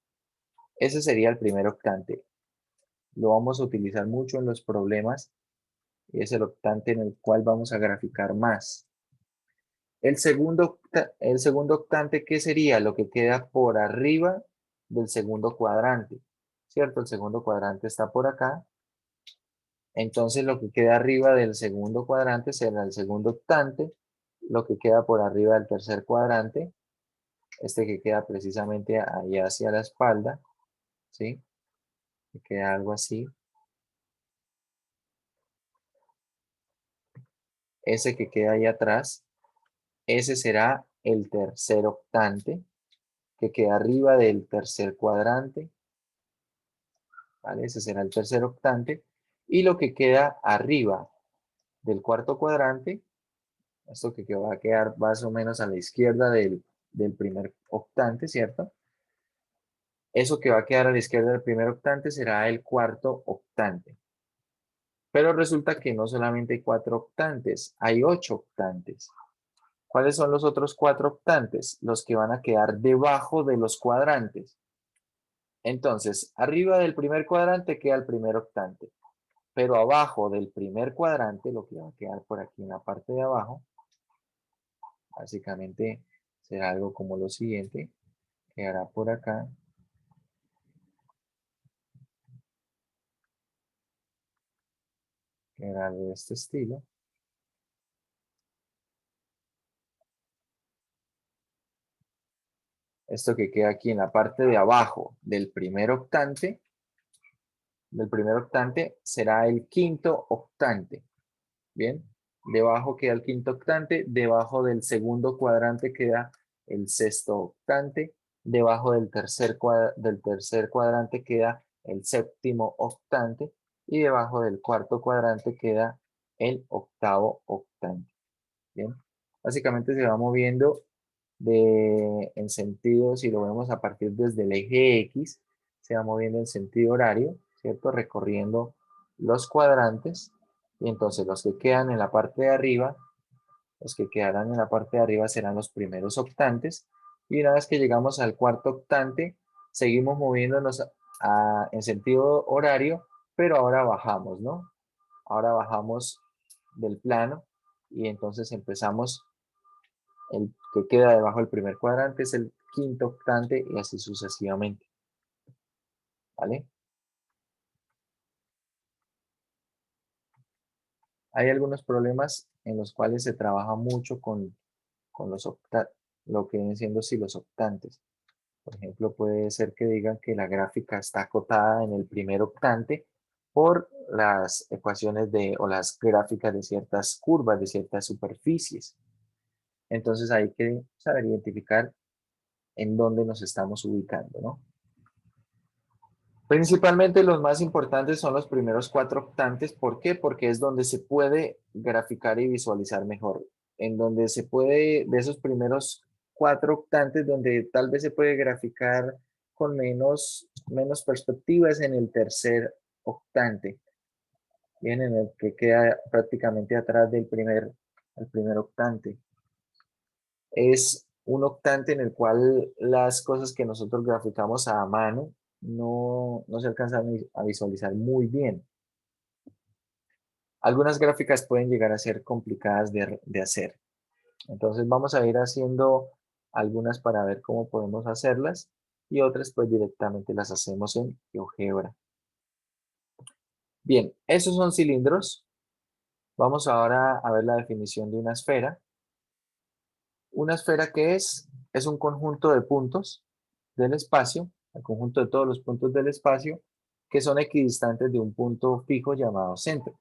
Ese sería el primer octante. Lo vamos a utilizar mucho en los problemas y es el octante en el cual vamos a graficar más. El segundo octante, ¿qué sería? Lo que queda por arriba del segundo cuadrante, ¿cierto? El segundo cuadrante está por acá Entonces lo que queda arriba del segundo cuadrante será el segundo octante, lo que queda por arriba del tercer cuadrante, este que queda precisamente ahí hacia la espalda, ¿sí? Que queda algo así. Ese que queda ahí atrás, ese será el tercer octante, que queda arriba del tercer cuadrante, ¿vale? Ese será el tercer octante. Y lo que queda arriba del cuarto cuadrante, esto que va a quedar más o menos a la izquierda del primer octante, ¿cierto? Eso que va a quedar a la izquierda del primer octante será el cuarto octante. Pero resulta que no solamente hay 4 octantes, hay 8 octantes. ¿Cuáles son los otros 4 octantes? Los que van a quedar debajo de los cuadrantes. Entonces, arriba del primer cuadrante queda el primer octante, pero abajo del primer cuadrante, lo que va a quedar por aquí en la parte de abajo, básicamente será algo como lo siguiente, quedará por acá, quedará de este estilo. Esto que queda aquí en la parte de abajo del primer octante será el quinto octante. Bien, debajo queda el quinto octante, debajo del segundo cuadrante queda el sexto octante, debajo del tercer cuadrante queda el séptimo octante y debajo del cuarto cuadrante queda el octavo octante. Bien, básicamente se va moviendo en sentido, si lo vemos a partir desde el eje X, se va moviendo en sentido horario, ¿cierto? Recorriendo los cuadrantes y entonces los que quedan en la parte de arriba, los que quedarán en la parte de arriba serán los primeros octantes y una vez que llegamos al cuarto octante, seguimos moviéndonos en sentido horario, pero ahora bajamos, ¿no? Ahora bajamos del plano y entonces empezamos el que queda debajo del primer cuadrante es el quinto octante y así sucesivamente. ¿Vale? Hay algunos problemas en los cuales se trabaja mucho con los lo que vienen siendo sí, los octantes. Por ejemplo, puede ser que digan que la gráfica está acotada en el primer octante por las ecuaciones o las gráficas de ciertas curvas, de ciertas superficies. Entonces hay que saber identificar en dónde nos estamos ubicando, ¿no? Principalmente los más importantes son los primeros 4 octantes. ¿Por qué? Porque es donde se puede graficar y visualizar mejor. En donde se puede, de esos primeros 4 octantes, donde tal vez se puede graficar con menos perspectivas en el tercer octante. Bien, en el que queda prácticamente atrás el primer octante. Es un octante en el cual las cosas que nosotros graficamos a mano no se alcanzan a visualizar muy bien. Algunas gráficas pueden llegar a ser complicadas de hacer. Entonces vamos a ir haciendo algunas para ver cómo podemos hacerlas y otras pues directamente las hacemos en GeoGebra. Bien, esos son cilindros. Vamos ahora a ver la definición de una esfera. Una esfera que es un conjunto de puntos del espacio, el conjunto de todos los puntos del espacio que son equidistantes de un punto fijo llamado centro.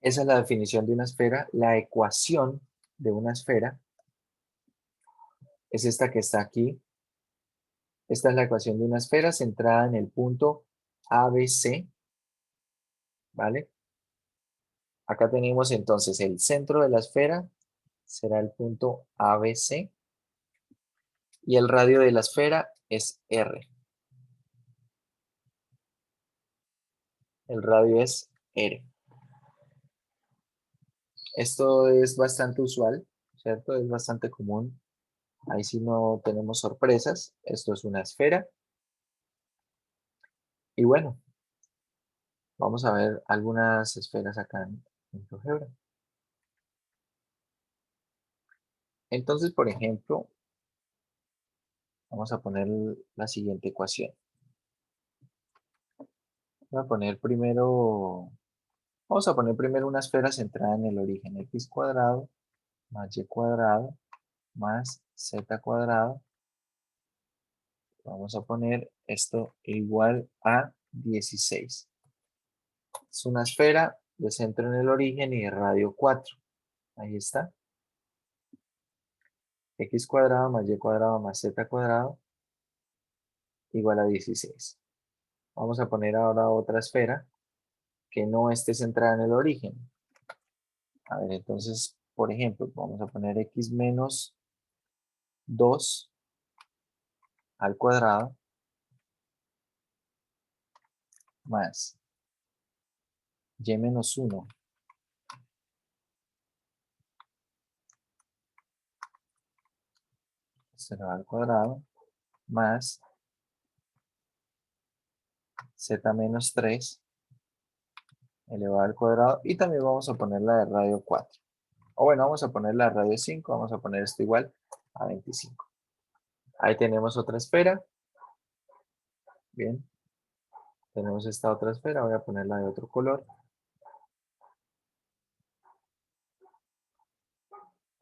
Esa es la definición de una esfera. La ecuación de una esfera es esta que está aquí. Esta es la ecuación de una esfera centrada en el punto ABC, ¿vale? Acá tenemos entonces el centro de la esfera, será el punto ABC, y el radio de la esfera es R. El radio es R. Esto es bastante usual, ¿cierto? Es bastante común. Ahí sí no tenemos sorpresas. Esto es una esfera. Y bueno, vamos a ver algunas esferas acá en GeoGebra. Entonces, por ejemplo, vamos a poner la siguiente ecuación. Voy a poner primero, vamos a poner primero una esfera centrada en el origen, x cuadrado más y cuadrado más z cuadrado. Vamos a poner esto igual a 16. Es una esfera de centro en el origen y de radio 4. Ahí está. X cuadrado más y cuadrado más z cuadrado igual a 16. Vamos a poner ahora otra esfera que no esté centrada en el origen. A ver, entonces, por ejemplo, vamos a poner x menos 2 al cuadrado más y menos 1 al cuadrado más z menos 3 elevado al cuadrado, y también vamos a poner la de radio 4. O bueno, vamos a poner la de radio 5, vamos a poner esto igual a 25. Ahí tenemos otra esfera. Bien. Tenemos esta otra esfera, voy a ponerla de otro color.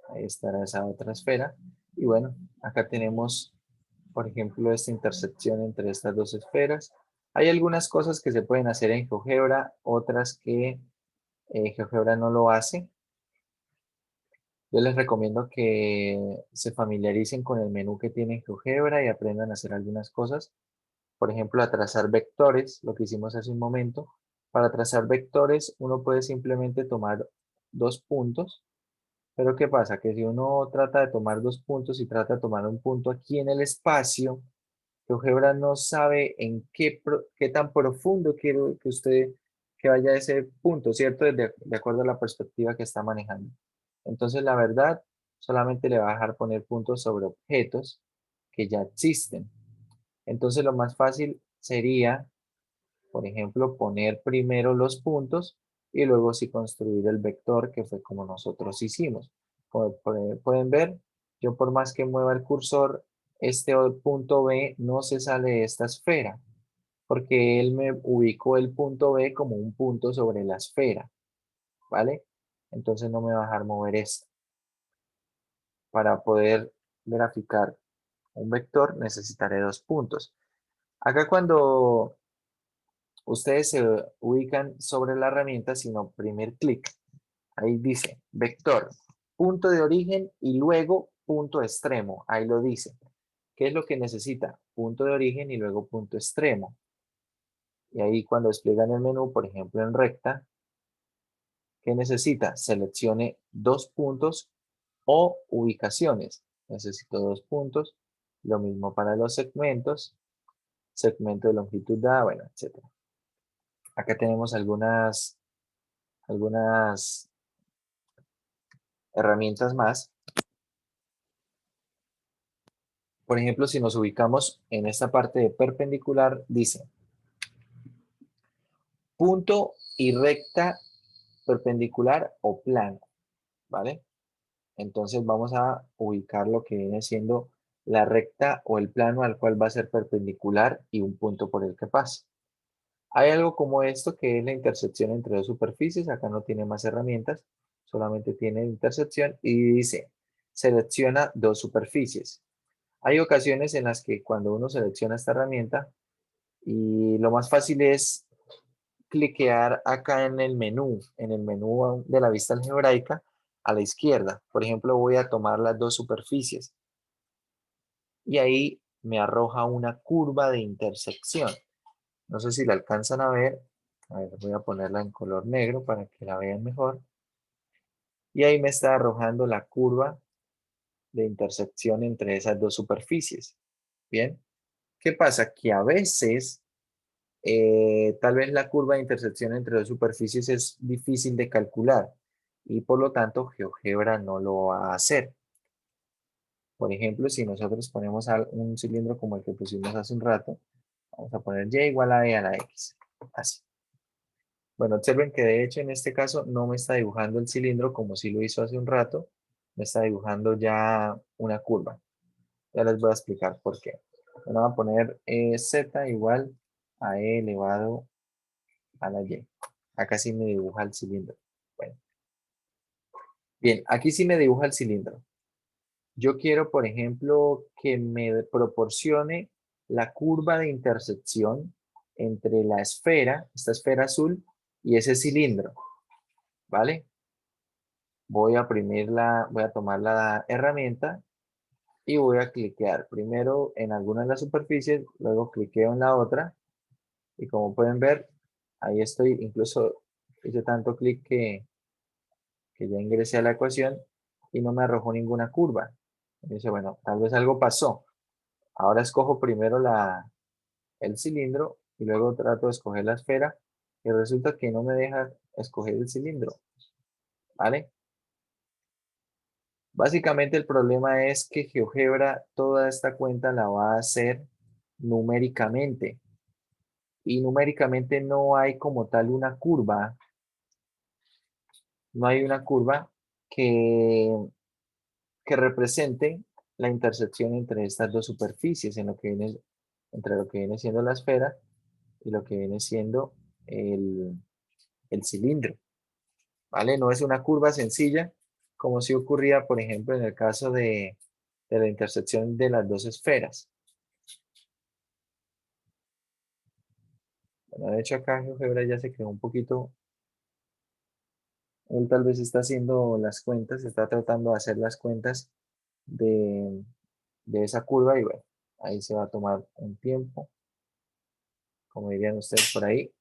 Ahí estará esa otra esfera. Y bueno, acá tenemos, por ejemplo, esta intersección entre estas dos esferas. Hay algunas cosas que se pueden hacer en GeoGebra, otras que GeoGebra no lo hace. Yo les recomiendo que se familiaricen con el menú que tiene GeoGebra y aprendan a hacer algunas cosas. Por ejemplo, a trazar vectores, lo que hicimos hace un momento. Para trazar vectores, uno puede simplemente tomar dos puntos. Pero ¿qué pasa? Que si uno trata de tomar dos puntos y trata de tomar un punto aquí en el espacio, GeoGebra no sabe en qué tan profundo quiere que usted que vaya a ese punto, ¿cierto? De acuerdo a la perspectiva que está manejando. Entonces, la verdad, solamente le va a dejar poner puntos sobre objetos que ya existen. Entonces, lo más fácil sería, por ejemplo, poner primero los puntos y luego sí construir el vector, que fue como nosotros hicimos. Como pueden ver, yo por más que mueva el cursor, este punto B no se sale de esta esfera, porque él me ubicó el punto B como un punto sobre la esfera, ¿vale? Entonces no me va a dejar mover esto. Para poder graficar un vector necesitaré dos puntos. Acá cuando ustedes se ubican sobre la herramienta, sino primer clic, ahí dice vector, punto de origen y luego punto extremo, ahí lo dice. ¿Qué es lo que necesita? Punto de origen y luego punto extremo. Y ahí cuando despliegan el menú, por ejemplo en recta, ¿qué necesita? Seleccione dos puntos o ubicaciones. Necesito dos puntos. Lo mismo para los segmentos. Segmento de longitud dada, bueno, etc. Acá tenemos algunas herramientas más. Por ejemplo, si nos ubicamos en esta parte de perpendicular, dice punto y recta perpendicular o plano, ¿vale? Entonces vamos a ubicar lo que viene siendo la recta o el plano al cual va a ser perpendicular y un punto por el que pasa. Hay algo como esto que es la intersección entre dos superficies. Acá no tiene más herramientas, solamente tiene intersección y dice selecciona dos superficies. Hay ocasiones en las que cuando uno selecciona esta herramienta y lo más fácil es cliquear acá en el menú de la vista algebraica a la izquierda. Por ejemplo, voy a tomar las dos superficies y ahí me arroja una curva de intersección. No sé si la alcanzan a ver. A ver, voy a ponerla en color negro para que la vean mejor. Y ahí me está arrojando la curva de intersección entre esas dos superficies. Bien. ¿Qué pasa? Que a veces tal vez la curva de intersección entre dos superficies es difícil de calcular y por lo tanto GeoGebra no lo va a hacer. Por ejemplo, si nosotros ponemos un cilindro como el que pusimos hace un rato, vamos a poner y igual a e a la x. Así. Bueno, observen que de hecho en este caso no me está dibujando el cilindro como si lo hizo hace un rato, me está dibujando ya una curva. Ya les voy a explicar por qué. Bueno, vamos a poner z igual a e elevado a la Y. Acá sí me dibuja el cilindro. Bueno. Bien, aquí sí me dibuja el cilindro. Yo quiero, por ejemplo, que me proporcione la curva de intersección entre la esfera, esta esfera azul, y ese cilindro, ¿vale? Voy a voy a tomar la herramienta y voy a cliquear primero en alguna de las superficies, luego cliqueo en la otra y como pueden ver, ahí estoy, incluso hice tanto clic que ya ingresé a la ecuación y no me arrojó ninguna curva. Y dice, bueno, tal vez algo pasó. Ahora escojo primero el cilindro y luego trato de escoger la esfera y resulta que no me deja escoger el cilindro, ¿vale? Básicamente el problema es que GeoGebra toda esta cuenta la va a hacer numéricamente y numéricamente no hay como tal una curva, no hay una curva que, que represente la intersección entre estas dos superficies entre lo que viene siendo la esfera y lo que viene siendo el cilindro, ¿vale? No es una curva sencilla como si ocurría, por ejemplo, en el caso de la intersección de las dos esferas. Bueno, de hecho acá GeoGebra ya se quedó un poquito, él tal vez está haciendo las cuentas, está tratando de hacer las cuentas de, de esa curva y bueno, ahí se va a tomar un tiempo, como dirían ustedes por ahí,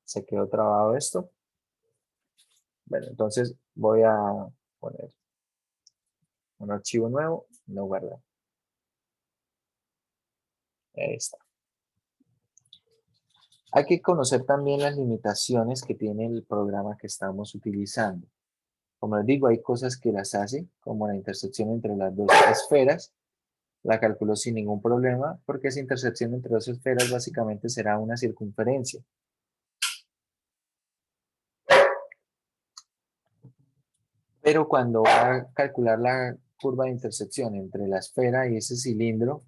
se quedó trabado esto. Bueno, entonces voy a poner un archivo nuevo, no guardar. Ahí está. Hay que conocer también las limitaciones que tiene el programa que estamos utilizando. Como les digo, hay cosas que las hace, como la intersección entre las dos esferas. La calculó sin ningún problema, porque esa intersección entre dos esferas básicamente será una circunferencia. Pero cuando va a calcular la curva de intersección entre la esfera y ese cilindro,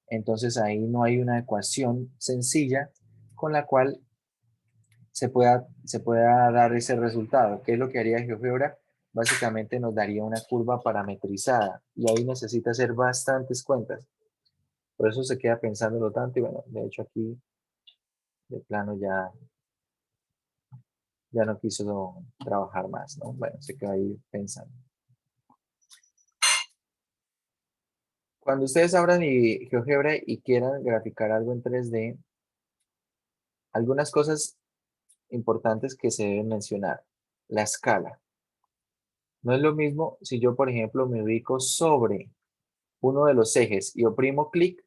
entonces ahí no hay una ecuación sencilla con la cual se pueda dar ese resultado. ¿Qué es lo que haría GeoGebra? Básicamente nos daría una curva parametrizada y ahí necesita hacer bastantes cuentas. Por eso se queda pensándolo tanto y bueno, de hecho aquí de plano ya no quiso trabajar más, ¿no? Bueno, se quedó ahí pensando. Cuando ustedes abran GeoGebra y quieran graficar algo en 3D, algunas cosas importantes que se deben mencionar. La escala. No es lo mismo si yo, por ejemplo, me ubico sobre uno de los ejes y oprimo clic.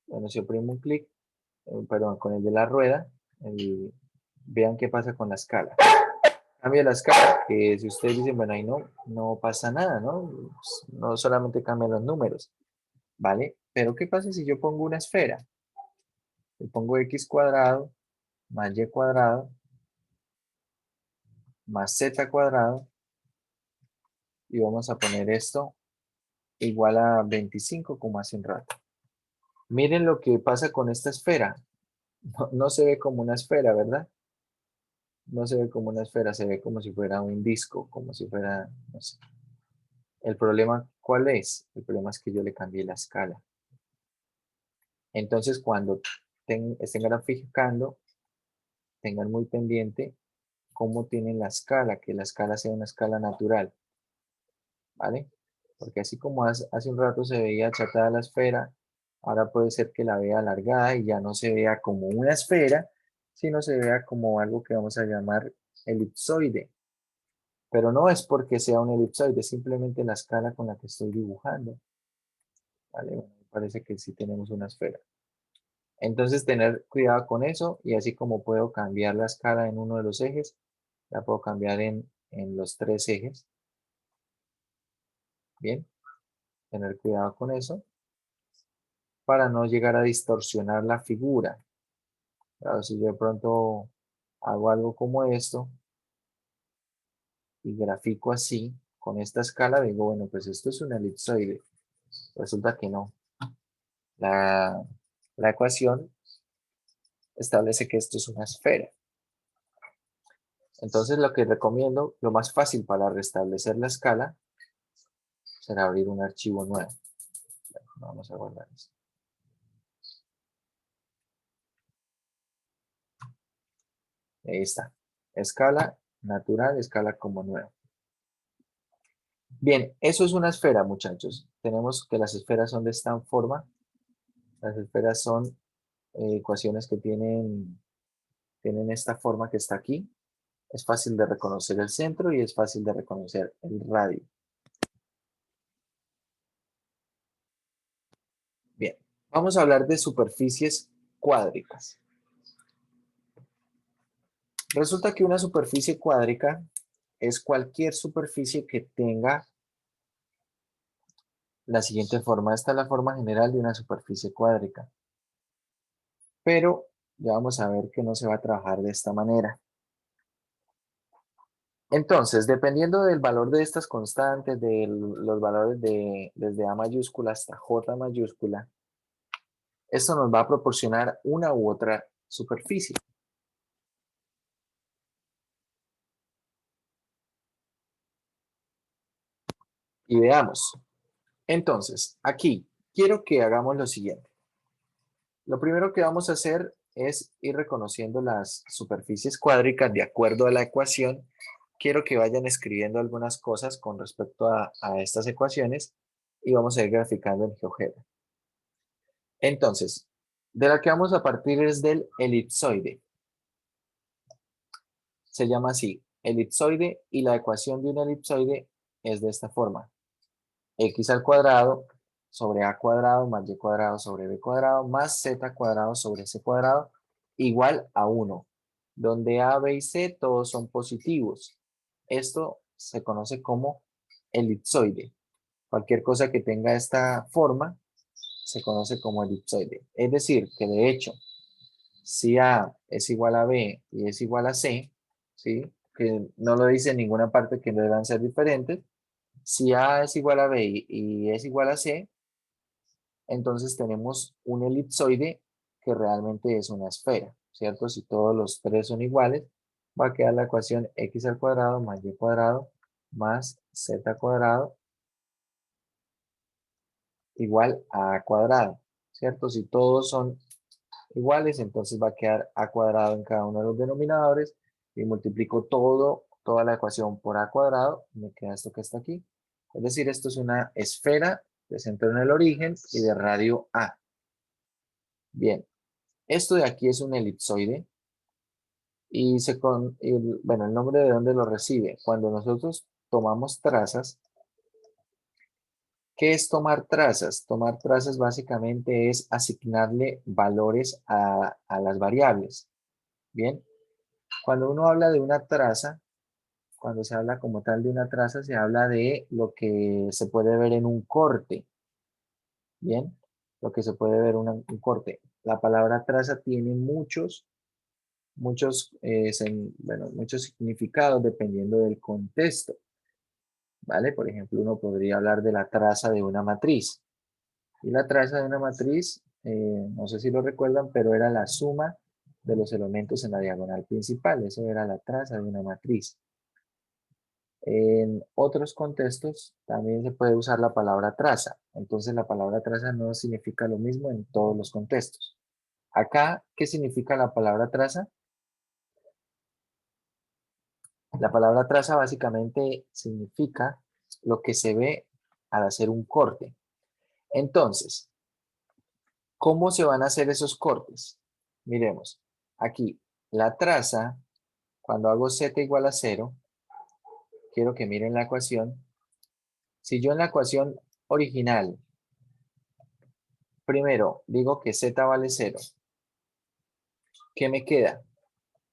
Bueno, si oprimo un clic, perdón, con el de la rueda, vean qué pasa con la escala. Cambia la escala, que si ustedes dicen, bueno, ahí no pasa nada, ¿no? No solamente cambian los números, ¿vale? Pero ¿qué pasa si yo pongo una esfera? Le pongo x cuadrado más y cuadrado más z cuadrado y vamos a poner esto igual a 25 como hace un rato. Miren lo que pasa con esta esfera. No se ve como una esfera, ¿verdad? No se ve como una esfera, se ve como si fuera un disco, como si fuera, no sé. El problema, ¿cuál es? El problema es que yo le cambié la escala. Entonces, cuando estén graficando, tengan muy pendiente cómo tienen la escala, que la escala sea una escala natural, ¿vale? Porque así como hace un rato se veía achatada la esfera, ahora puede ser que la vea alargada y ya no se vea como una esfera, sino se vea como algo que vamos a llamar elipsoide. Pero no es porque sea un elipsoide, simplemente la escala con la que estoy dibujando. ¿Vale? Bueno, me parece que sí tenemos una esfera. Entonces tener cuidado con eso y así como puedo cambiar la escala en uno de los ejes, la puedo cambiar en los tres ejes. Bien, tener cuidado con eso para no llegar a distorsionar la figura. Claro, si yo de pronto hago algo como esto y grafico así, con esta escala, digo, bueno, pues esto es un elipsoide. Resulta que no. La ecuación establece que esto es una esfera. Entonces lo que recomiendo, lo más fácil para restablecer la escala, será abrir un archivo nuevo. Vamos a guardar esto. Ahí está. Escala natural, escala como nuevo. Bien, eso es una esfera, muchachos. Tenemos que las esferas son de esta forma. Las esferas son ecuaciones que tienen esta forma que está aquí. Es fácil de reconocer el centro y es fácil de reconocer el radio. Bien, vamos a hablar de superficies cuádricas. Resulta que una superficie cuádrica es cualquier superficie que tenga la siguiente forma. Esta es la forma general de una superficie cuádrica. Pero ya vamos a ver que no se va a trabajar de esta manera. Entonces, dependiendo del valor de estas constantes, de los valores desde A mayúscula hasta J mayúscula, esto nos va a proporcionar una u otra superficie. Y veamos. Entonces, aquí quiero que hagamos lo siguiente. Lo primero que vamos a hacer es ir reconociendo las superficies cuádricas de acuerdo a la ecuación. Quiero que vayan escribiendo algunas cosas con respecto a estas ecuaciones y vamos a ir graficando en GeoGebra. Entonces, de la que vamos a partir es del elipsoide. Se llama así, elipsoide, y la ecuación de un elipsoide es de esta forma. X al cuadrado sobre A cuadrado más Y cuadrado sobre B cuadrado más Z cuadrado sobre C cuadrado igual a 1, donde A, B y C todos son positivos. Esto se conoce como elipsoide. Cualquier cosa que tenga esta forma se conoce como elipsoide. Es decir, que de hecho, si A es igual a B y es igual a C, ¿sí? Que no lo dice en ninguna parte que deban ser diferentes. Si A es igual a B y es igual a C, entonces tenemos un elipsoide que realmente es una esfera, ¿cierto? Si todos los tres son iguales, va a quedar la ecuación x al cuadrado más y cuadrado más z cuadrado igual a cuadrado, ¿cierto? Si todos son iguales, entonces va a quedar a cuadrado en cada uno de los denominadores y multiplico toda la ecuación por a cuadrado, me queda esto que está aquí. Es decir, esto es una esfera de centro en el origen y de radio A. Bien, esto de aquí es un elipsoide y bueno, el nombre de dónde lo recibe. Cuando nosotros tomamos trazas, ¿qué es tomar trazas? Tomar trazas básicamente es asignarle valores a las variables. Bien, cuando uno habla de una traza, cuando se habla como tal de una traza, se habla de lo que se puede ver en un corte. Bien, lo que se puede ver en un corte. La palabra traza tiene muchos significados dependiendo del contexto. ¿Vale? Por ejemplo, uno podría hablar de la traza de una matriz. Y la traza de una matriz, no sé si lo recuerdan, pero era la suma de los elementos en la diagonal principal. Eso era la traza de una matriz. En otros contextos también se puede usar la palabra traza. Entonces la palabra traza no significa lo mismo en todos los contextos. Acá, ¿qué significa la palabra traza? La palabra traza básicamente significa lo que se ve al hacer un corte. Entonces, ¿cómo se van a hacer esos cortes? Miremos, aquí, la traza, cuando hago z igual a 0, quiero que miren la ecuación. Si yo en la ecuación original, primero digo que z vale 0, ¿qué me queda?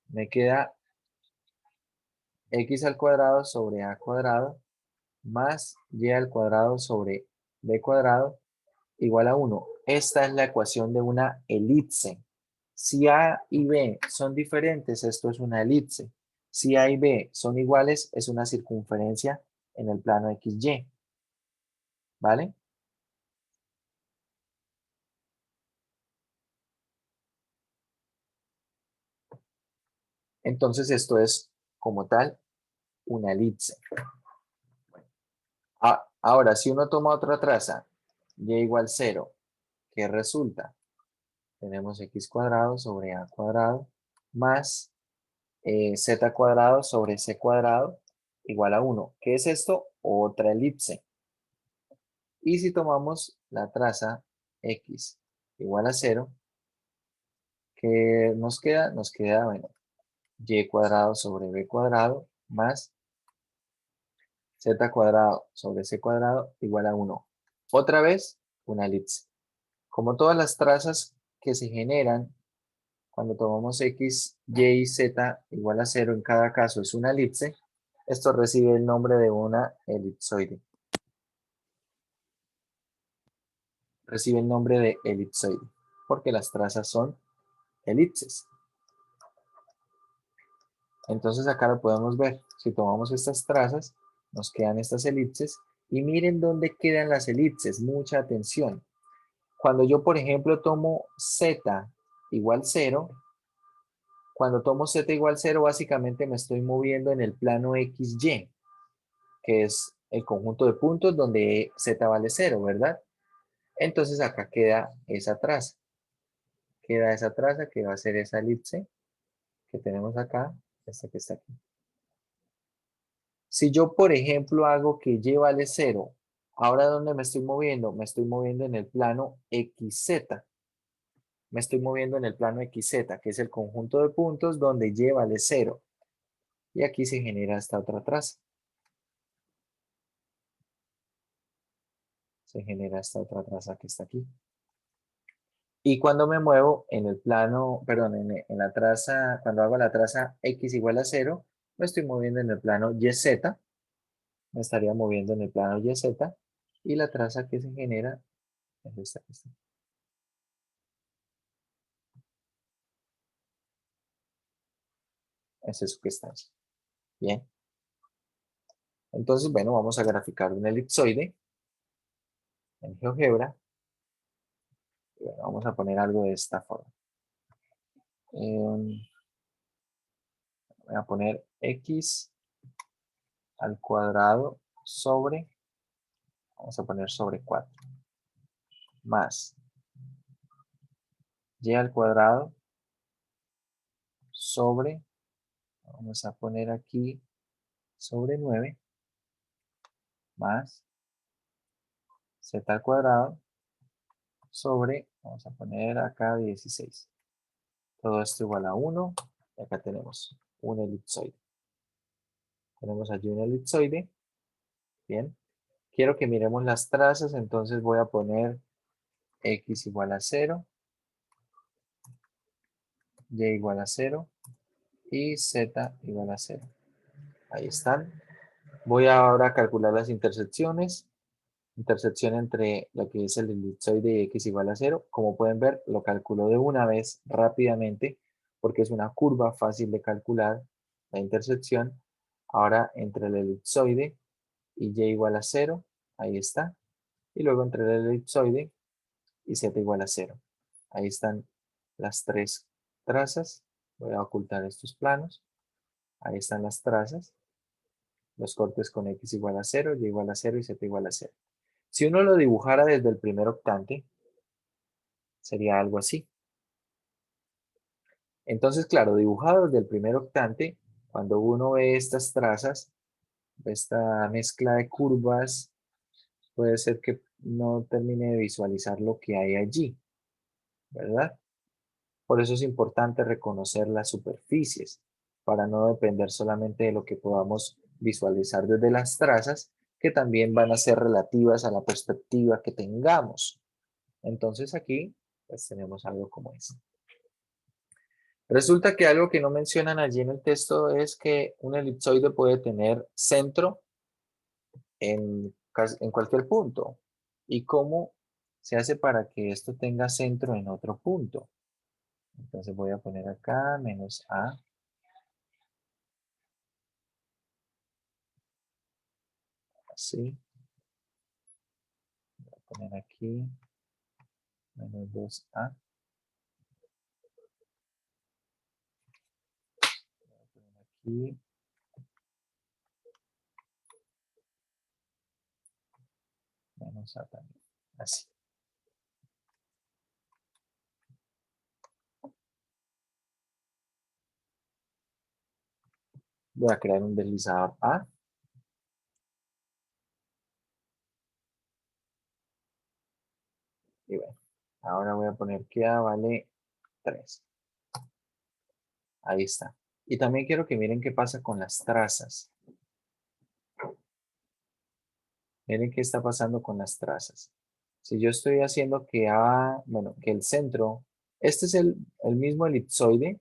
Me queda x al cuadrado sobre a cuadrado más y al cuadrado sobre b cuadrado igual a 1. Esta es la ecuación de una elipse. Si A y B son diferentes, esto es una elipse. Si A y B son iguales, es una circunferencia en el plano XY. ¿Vale? Entonces esto es como tal una elipse. Ahora, si uno toma otra traza, y igual 0, ¿qué resulta? Tenemos x cuadrado sobre a cuadrado más z cuadrado sobre c cuadrado igual a 1. ¿Qué es esto? Otra elipse. Y si tomamos la traza x igual a 0, ¿qué nos queda? Nos queda, bueno, y cuadrado sobre b cuadrado más z cuadrado sobre c cuadrado igual a 1. Otra vez, una elipse. Como todas las trazas que se generan cuando tomamos x, y y z igual a 0 en cada caso es una elipse, esto recibe el nombre de una elipsoide. Recibe el nombre de elipsoide, porque las trazas son elipses. Entonces acá lo podemos ver. Si tomamos estas trazas, nos quedan estas elipses. Y miren dónde quedan las elipses. Mucha atención. Cuando yo, por ejemplo, tomo z igual 0, cuando tomo z igual 0, básicamente me estoy moviendo en el plano XY, que es el conjunto de puntos donde z vale 0, ¿verdad? Entonces acá queda esa traza. Queda esa traza que va a ser esa elipse que tenemos acá, esta que está aquí. Si yo, por ejemplo, hago que y vale 0, ¿ahora dónde me estoy moviendo? Me estoy moviendo en el plano XZ. Me estoy moviendo en el plano XZ, que es el conjunto de puntos donde y vale 0. Y aquí se genera esta otra traza. Se genera esta otra traza que está aquí. Y cuando me muevo en el plano, perdón, en la traza, cuando hago la traza X igual a 0, me estoy moviendo en el plano YZ. Me estaría moviendo en el plano YZ. Y la traza que se genera es esta que está. Es eso que está ahí. Bien. Entonces, bueno, vamos a graficar un elipsoide en GeoGebra. Y bueno, vamos a poner algo de esta forma. Voy a poner x al cuadrado sobre, vamos a poner sobre 4, más y al cuadrado sobre, vamos a poner aquí sobre 9, más z al cuadrado sobre, vamos a poner acá 16. Todo esto igual a 1, y acá tenemos un elipsoide. Tenemos allí un elipsoide. Bien. Quiero que miremos las trazas, entonces voy a poner x igual a 0, y igual a 0 y z igual a 0. Ahí están. Voy ahora a calcular las intersecciones. Intersección entre lo que es el elipsoide y x igual a 0. Como pueden ver, lo calculo de una vez rápidamente porque es una curva fácil de calcular la intersección. Ahora entre el elipsoide y y igual a 0, ahí está. Y luego entre el elipsoide y z igual a 0. Ahí están las tres trazas. Voy a ocultar estos planos. Ahí están las trazas. Los cortes con x igual a 0, y igual a 0 y z igual a 0. Si uno lo dibujara desde el primer octante, sería algo así. Entonces, claro, dibujado desde el primer octante, cuando uno ve estas trazas, esta mezcla de curvas, puede ser que no termine de visualizar lo que hay allí, ¿verdad? Por eso es importante reconocer las superficies, para no depender solamente de lo que podamos visualizar desde las trazas, que también van a ser relativas a la perspectiva que tengamos. Entonces aquí, pues tenemos algo como esto. Resulta que algo que no mencionan allí en el texto es que un elipsoide puede tener centro en cualquier punto. ¿Y cómo se hace para que esto tenga centro en otro punto? Entonces voy a poner acá menos a. Así. Voy a poner aquí menos 2a. y menos A también. Así. Voy a crear un deslizador A. Y bueno, ahora voy a poner que A vale 3. Ahí está. Y también quiero que miren qué pasa con las trazas. Miren qué está pasando con las trazas. Si yo estoy haciendo que A, bueno, que el centro, este es el mismo elipsoide,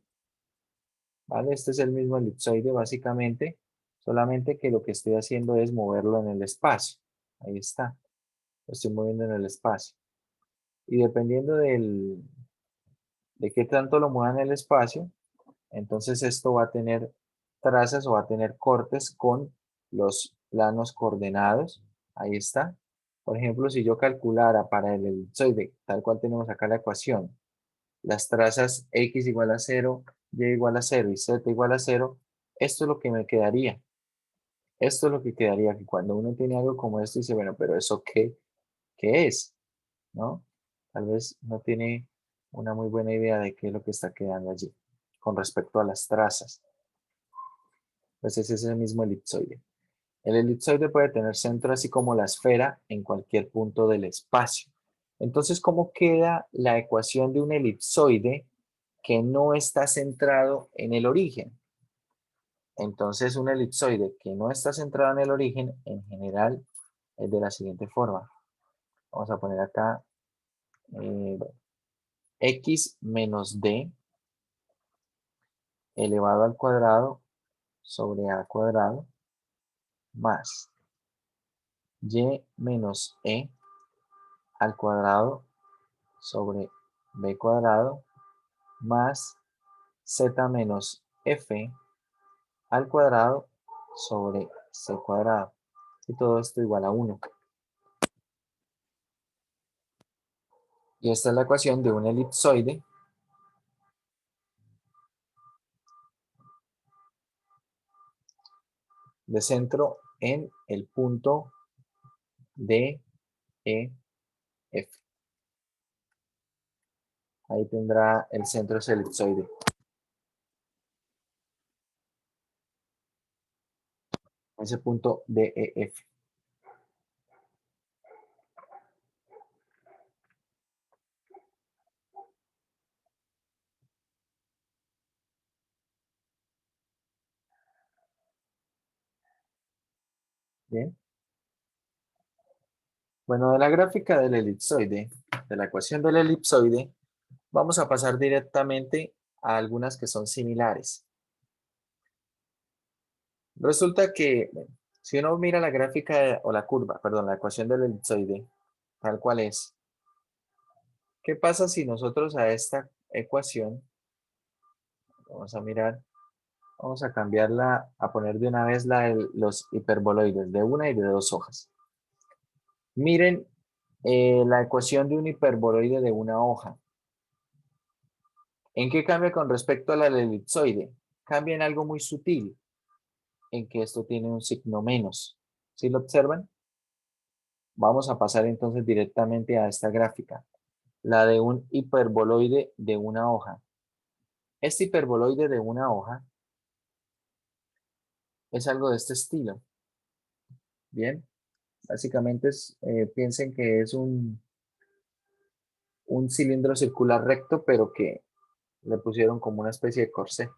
¿vale? Este es el mismo elipsoide básicamente, solamente que lo que estoy haciendo es moverlo en el espacio. Ahí está. Lo estoy moviendo en el espacio. Y dependiendo de qué tanto lo mueva en el espacio, entonces esto va a tener trazas o va a tener cortes con los planos coordenados. Ahí está. Por ejemplo, si yo calculara para el elipsoide, tal cual tenemos acá la ecuación, las trazas x igual a 0, y igual a 0 y z igual a 0, esto es lo que me quedaría. Esto es lo que quedaría, que cuando uno tiene algo como esto, dice, bueno, pero ¿eso qué es? ¿No? Tal vez no tiene una muy buena idea de qué es lo que está quedando allí con respecto a las trazas. Pues ese es el mismo elipsoide. El elipsoide puede tener centro así como la esfera en cualquier punto del espacio. Entonces, ¿cómo queda la ecuación de un elipsoide que no está centrado en el origen? Entonces, un elipsoide que no está centrado en el origen, en general, es de la siguiente forma. Vamos a poner acá x menos d elevado al cuadrado sobre a cuadrado más y menos e al cuadrado sobre b cuadrado más z menos f al cuadrado sobre c cuadrado. Y todo esto igual a 1. Y esta es la ecuación de un elipsoide de centro en el punto D, E, F. Ahí tendrá el centro ese elipsoide. Ese punto D, E, F. Bien. Bueno, de la gráfica del elipsoide, de la ecuación del elipsoide, vamos a pasar directamente a algunas que son similares. Resulta que, bueno, si uno mira la gráfica o la curva, perdón, la ecuación del elipsoide, tal cual es, ¿qué pasa si nosotros a esta ecuación, vamos a mirar, vamos a cambiarla, a poner de una vez los hiperboloides de una y de dos hojas? Miren la ecuación de un hiperboloide de una hoja. ¿En qué cambia con respecto a la del elipsoide? Cambia en algo muy sutil, en que esto tiene un signo menos. ¿Sí lo observan? Vamos a pasar entonces directamente a esta gráfica, la de un hiperboloide de una hoja. Este hiperboloide de una hoja es algo de este estilo. Bien, básicamente piensen que es un cilindro circular recto, pero que le pusieron como una especie de corsé.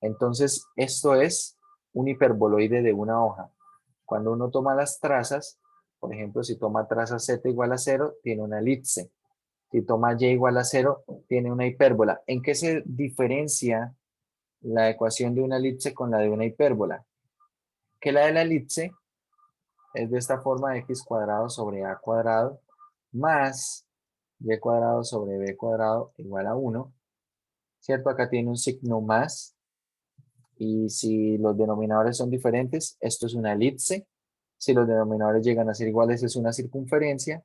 Entonces, esto es un hiperboloide de una hoja. Cuando uno toma las trazas, por ejemplo, si toma traza z igual a 0, tiene una elipse. Si toma y igual a 0, tiene una hipérbola. ¿En qué se diferencia la ecuación de una elipse con la de una hipérbola? Que la de la elipse es de esta forma: x cuadrado sobre a cuadrado más y cuadrado sobre b cuadrado igual a 1. ¿Cierto? Acá tiene un signo más. Y si los denominadores son diferentes, esto es una elipse. Si los denominadores llegan a ser iguales, es una circunferencia.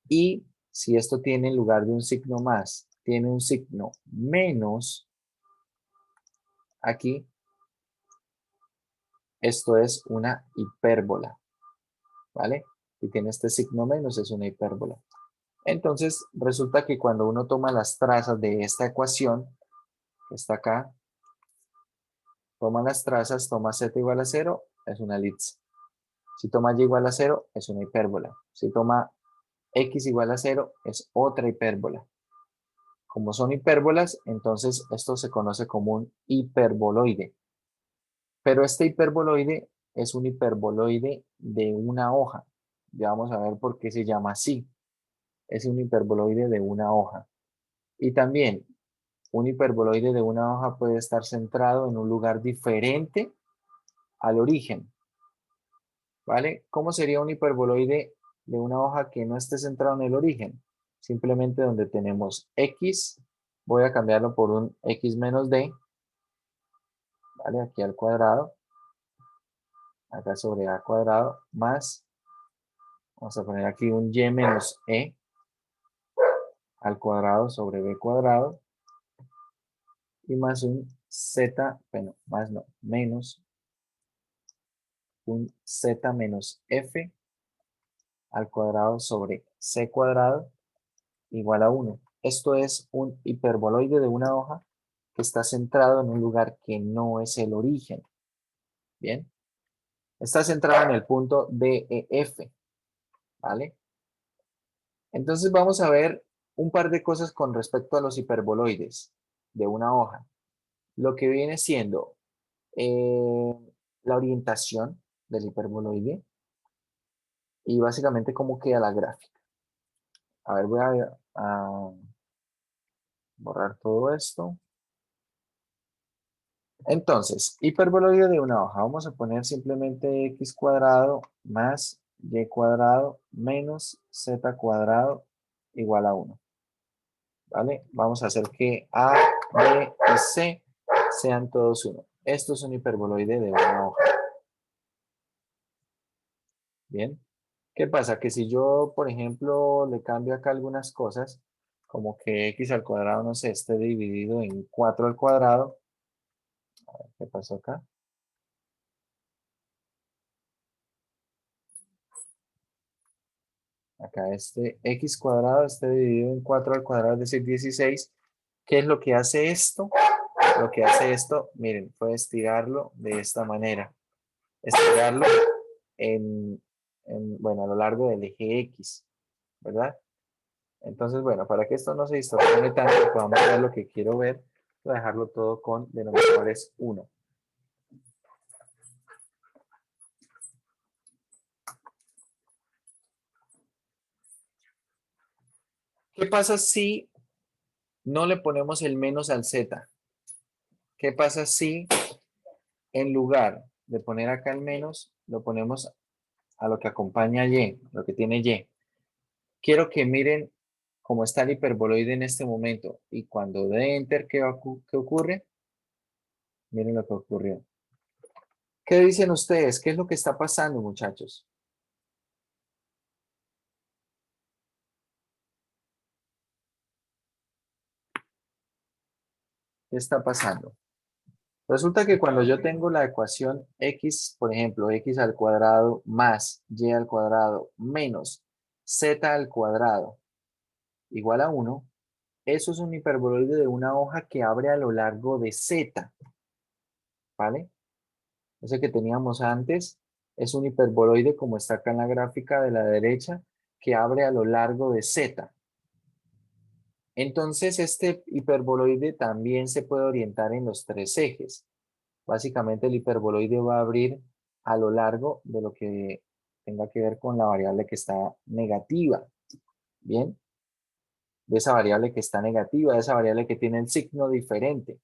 Y si esto tiene, en lugar de un signo más, tiene un signo menos aquí, Esto es una hipérbola, ¿vale? Si tiene este signo menos, es una hipérbola. Entonces, resulta que cuando uno toma las trazas de esta ecuación, que está acá, toma las trazas, toma z igual a 0, es una elipse. Si toma y igual a 0, es una hipérbola. Si toma x igual a 0, es otra hipérbola. Como son hipérbolas, entonces esto se conoce como un hiperboloide. Pero este hiperboloide es un hiperboloide de una hoja. Ya vamos a ver por qué se llama así. Es un hiperboloide de una hoja. Y también un hiperboloide de una hoja puede estar centrado en un lugar diferente al origen. ¿Vale? ¿Cómo sería un hiperboloide de una hoja que no esté centrado en el origen? Simplemente donde tenemos x, voy a cambiarlo por un x menos d, ¿vale? Aquí al cuadrado, acá sobre a cuadrado, más, vamos a poner aquí un y menos e al cuadrado sobre b cuadrado, y más un z, bueno, más no, menos un z menos f al cuadrado sobre c cuadrado igual a 1. Esto es un hiperboloide de una hoja que está centrado en un lugar que no es el origen. Bien. Está centrado en el punto DEF. ¿Vale? Entonces vamos a ver un par de cosas con respecto a los hiperboloides de una hoja. Lo que viene siendo la orientación del hiperboloide y básicamente cómo queda la gráfica. A ver, voy a borrar todo esto. Entonces, hiperboloide de una hoja. Vamos a poner simplemente x cuadrado más y cuadrado menos z cuadrado igual a 1. ¿Vale? Vamos a hacer que A, B y C sean todos 1. Esto es un hiperboloide de una hoja. Bien. ¿Qué pasa? Que si yo, por ejemplo, le cambio acá algunas cosas, como que x al cuadrado, no sé, esté dividido en 4 al cuadrado. A ver, ¿qué pasó acá? Acá este x cuadrado esté dividido en 4 al cuadrado, es decir, 16. ¿Qué es lo que hace esto? Lo que hace esto, miren, puede estirarlo de esta manera. Estirarlo bueno, a lo largo del eje X, ¿verdad? Entonces, bueno, para que esto no se distorsione tanto, podamos ver lo que quiero ver, voy a dejarlo todo con denominadores 1. ¿Qué pasa si no le ponemos el menos al z? ¿Qué pasa si en lugar de poner acá el menos, lo ponemos a lo que acompaña y, lo que tiene y? Quiero que miren cómo está el hiperboloide en este momento. Y cuando dé enter, ¿qué ocurre? Miren lo que ocurrió. ¿Qué dicen ustedes? ¿Qué es lo que está pasando, muchachos? ¿Qué está pasando? Resulta que cuando yo tengo la ecuación x, por ejemplo, x al cuadrado más y al cuadrado menos z al cuadrado igual a 1, eso es un hiperboloide de una hoja que abre a lo largo de z, ¿vale? Ese que teníamos antes es un hiperboloide como está acá en la gráfica de la derecha, que abre a lo largo de z. Entonces este hiperboloide también se puede orientar en los tres ejes. Básicamente el hiperboloide va a abrir a lo largo de lo que tenga que ver con la variable que está negativa. Bien, de esa variable que está negativa, de esa variable que tiene el signo diferente.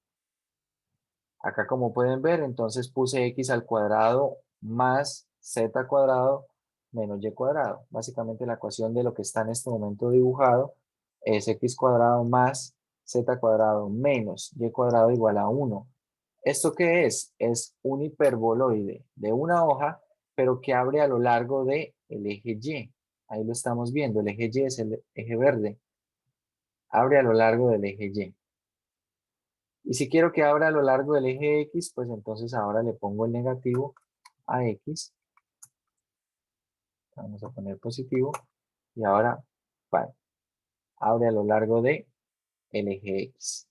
Acá como pueden ver, entonces puse x al cuadrado más z cuadrado menos y cuadrado. Básicamente la ecuación de lo que está en este momento dibujado es x cuadrado más z cuadrado menos y cuadrado igual a 1. ¿Esto qué es? Es un hiperboloide de una hoja, pero que abre a lo largo del eje Y. Ahí lo estamos viendo, el eje Y es el eje verde. Abre a lo largo del eje Y. Y si quiero que abra a lo largo del eje X, pues entonces ahora le pongo el negativo a X. Vamos a poner positivo. Y ahora, pan. Abre a lo largo de el eje X.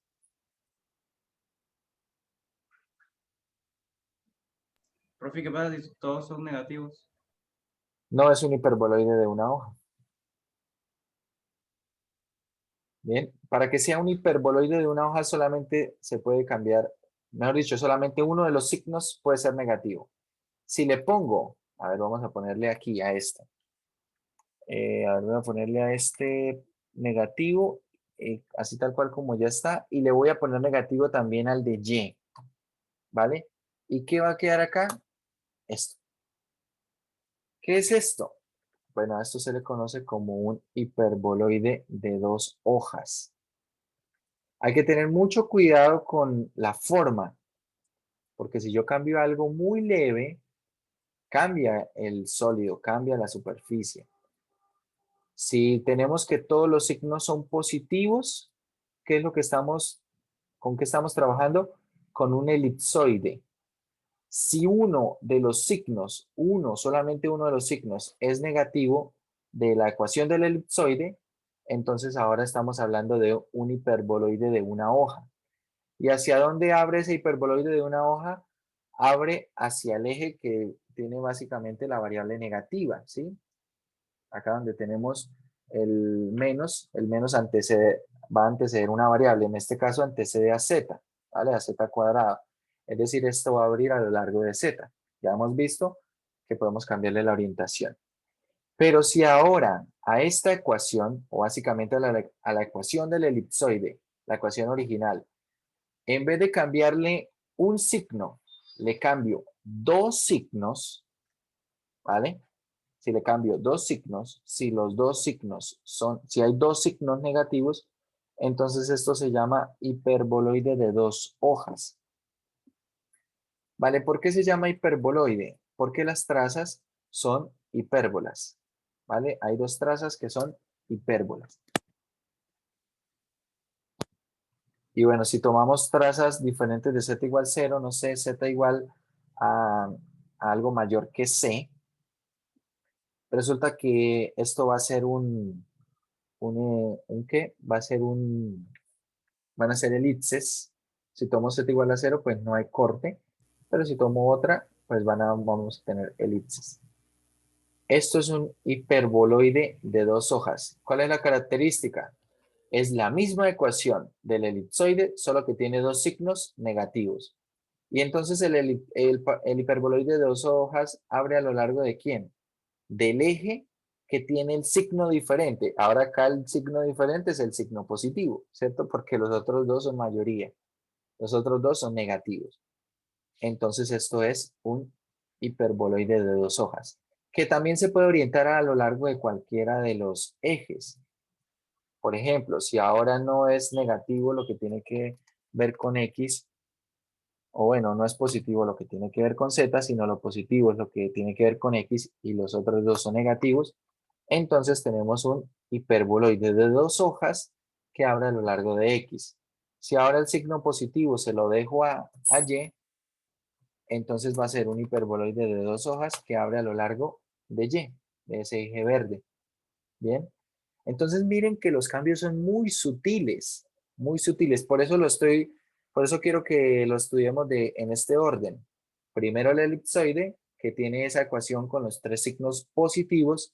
Profe, ¿qué pasa si todos son negativos? No es un hiperboloide de una hoja. Bien, para que sea un hiperboloide de una hoja solamente se puede cambiar, mejor dicho, solamente uno de los signos puede ser negativo. Si le pongo, a ver, vamos a ponerle aquí a este. A ver, voy a ponerle a este negativo, así tal cual como ya está, y le voy a poner negativo también al de Y, ¿vale? ¿Y qué va a quedar acá? Esto. ¿Qué es esto? Bueno, a esto se le conoce como un hiperboloide de dos hojas. Hay que tener mucho cuidado con la forma, porque si yo cambio algo muy leve, cambia el sólido, cambia la superficie. Si tenemos que todos los signos son positivos, ¿qué es lo que con qué estamos trabajando? Con un elipsoide. Si uno de los signos, solamente uno de los signos es negativo de la ecuación del elipsoide, entonces ahora estamos hablando de un hiperboloide de una hoja. ¿Y hacia dónde abre ese hiperboloide de una hoja? Abre hacia el eje que tiene básicamente la variable negativa, ¿sí? Acá donde tenemos el menos va a anteceder una variable, en este caso antecede a z, ¿vale? A z cuadrado. Es decir, esto va a abrir a lo largo de z. Ya hemos visto que podemos cambiarle la orientación. Pero si ahora a esta ecuación, o básicamente a la ecuación del elipsoide, la ecuación original, en vez de cambiarle un signo, le cambio dos signos, ¿vale? Si le cambio dos signos, si los dos signos si hay dos signos negativos, entonces esto se llama hiperboloide de dos hojas. ¿Vale? ¿Por qué se llama hiperboloide? Porque las trazas son hipérbolas. ¿Vale? Hay dos trazas que son hipérbolas. Y bueno, si tomamos trazas diferentes de z igual 0, no sé, z igual a algo mayor que c, resulta que esto va a ser ¿qué? Van a ser elipses. Si tomo z igual a 0, pues no hay corte, pero si tomo otra, pues vamos a tener elipses. Esto es un hiperboloide de dos hojas. ¿Cuál es la característica? Es la misma ecuación del elipsoide, solo que tiene dos signos negativos. Y entonces el hiperboloide de dos hojas abre a lo largo de ¿quién? Del eje que tiene el signo diferente. Ahora acá el signo diferente es el signo positivo, ¿cierto? Porque los otros dos son mayoría. Los otros dos son negativos. Entonces esto es un hiperboloide de dos hojas, que también se puede orientar a lo largo de cualquiera de los ejes. Por ejemplo, si ahora no es negativo lo que tiene que ver con X, o bueno, no es positivo lo que tiene que ver con Z, sino lo positivo es lo que tiene que ver con X y los otros dos son negativos, entonces tenemos un hiperboloide de dos hojas que abre a lo largo de X. Si ahora el signo positivo se lo dejo a Y, entonces va a ser un hiperboloide de dos hojas que abre a lo largo de Y, de ese eje verde. Bien. Entonces miren que los cambios son muy sutiles, muy sutiles. Por eso quiero que lo estudiemos en este orden. Primero el elipsoide, que tiene esa ecuación con los tres signos positivos.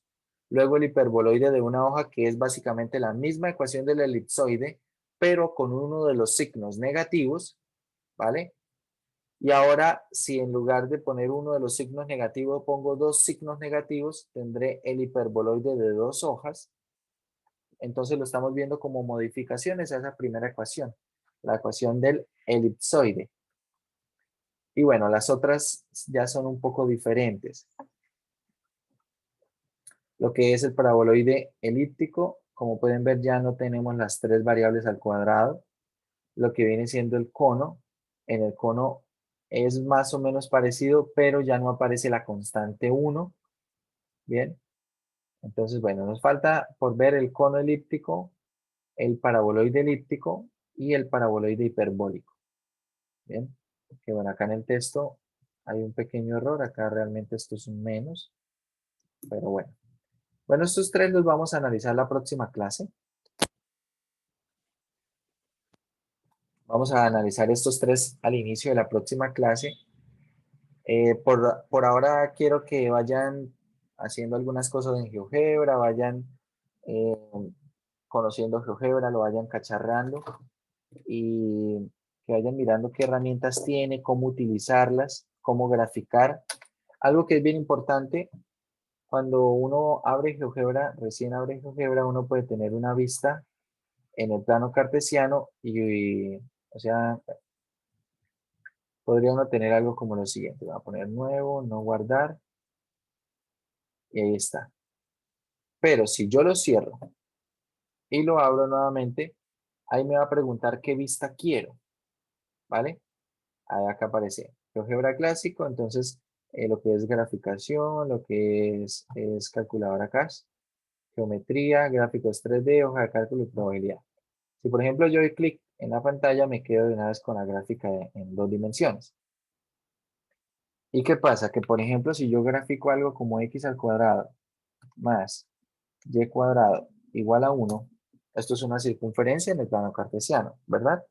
Luego el hiperboloide de una hoja, que es básicamente la misma ecuación del elipsoide, pero con uno de los signos negativos, ¿vale? Y ahora, si en lugar de poner uno de los signos negativos, pongo dos signos negativos, tendré el hiperboloide de dos hojas. Entonces lo estamos viendo como modificaciones a esa primera ecuación, la ecuación del elipsoide. Y bueno, las otras ya son un poco diferentes. Lo que es el paraboloide elíptico, como pueden ver ya no tenemos las tres variables al cuadrado. Lo que viene siendo el cono, en el cono es más o menos parecido, pero ya no aparece la constante 1. Bien, entonces bueno, nos falta por ver el cono elíptico, el paraboloide elíptico y el paraboloide hiperbólico. Bien, que bueno, acá en el texto Hay un pequeño error, acá realmente esto es un menos, pero bueno. Bueno, estos tres los vamos a analizar la próxima clase. Vamos a analizar estos tres al inicio de la próxima clase. Por ahora quiero que vayan haciendo algunas cosas en GeoGebra, vayan eh, conociendo GeoGebra, lo vayan cacharrando y que vayan mirando qué herramientas tiene, cómo utilizarlas, cómo graficar. Algo que es bien importante, cuando uno abre GeoGebra, recién abre GeoGebra, uno puede tener una vista en el plano cartesiano y o sea, podría uno tener algo como lo siguiente. Voy a poner nuevo, no guardar, y ahí está. Pero si yo lo cierro y lo abro nuevamente, ahí me va a preguntar qué vista quiero, ¿vale? Ahí acá aparece GeoGebra clásico, entonces lo que es graficación, lo que es calculadora CAS, geometría, gráficos 3D, hoja de cálculo y probabilidad. Si por ejemplo yo doy clic en la pantalla, me quedo de una vez con la gráfica en 2 dimensiones. ¿Y qué pasa? Que por ejemplo, si yo grafico algo como x al cuadrado más y cuadrado igual a 1, esto es una circunferencia en el plano cartesiano, ¿verdad?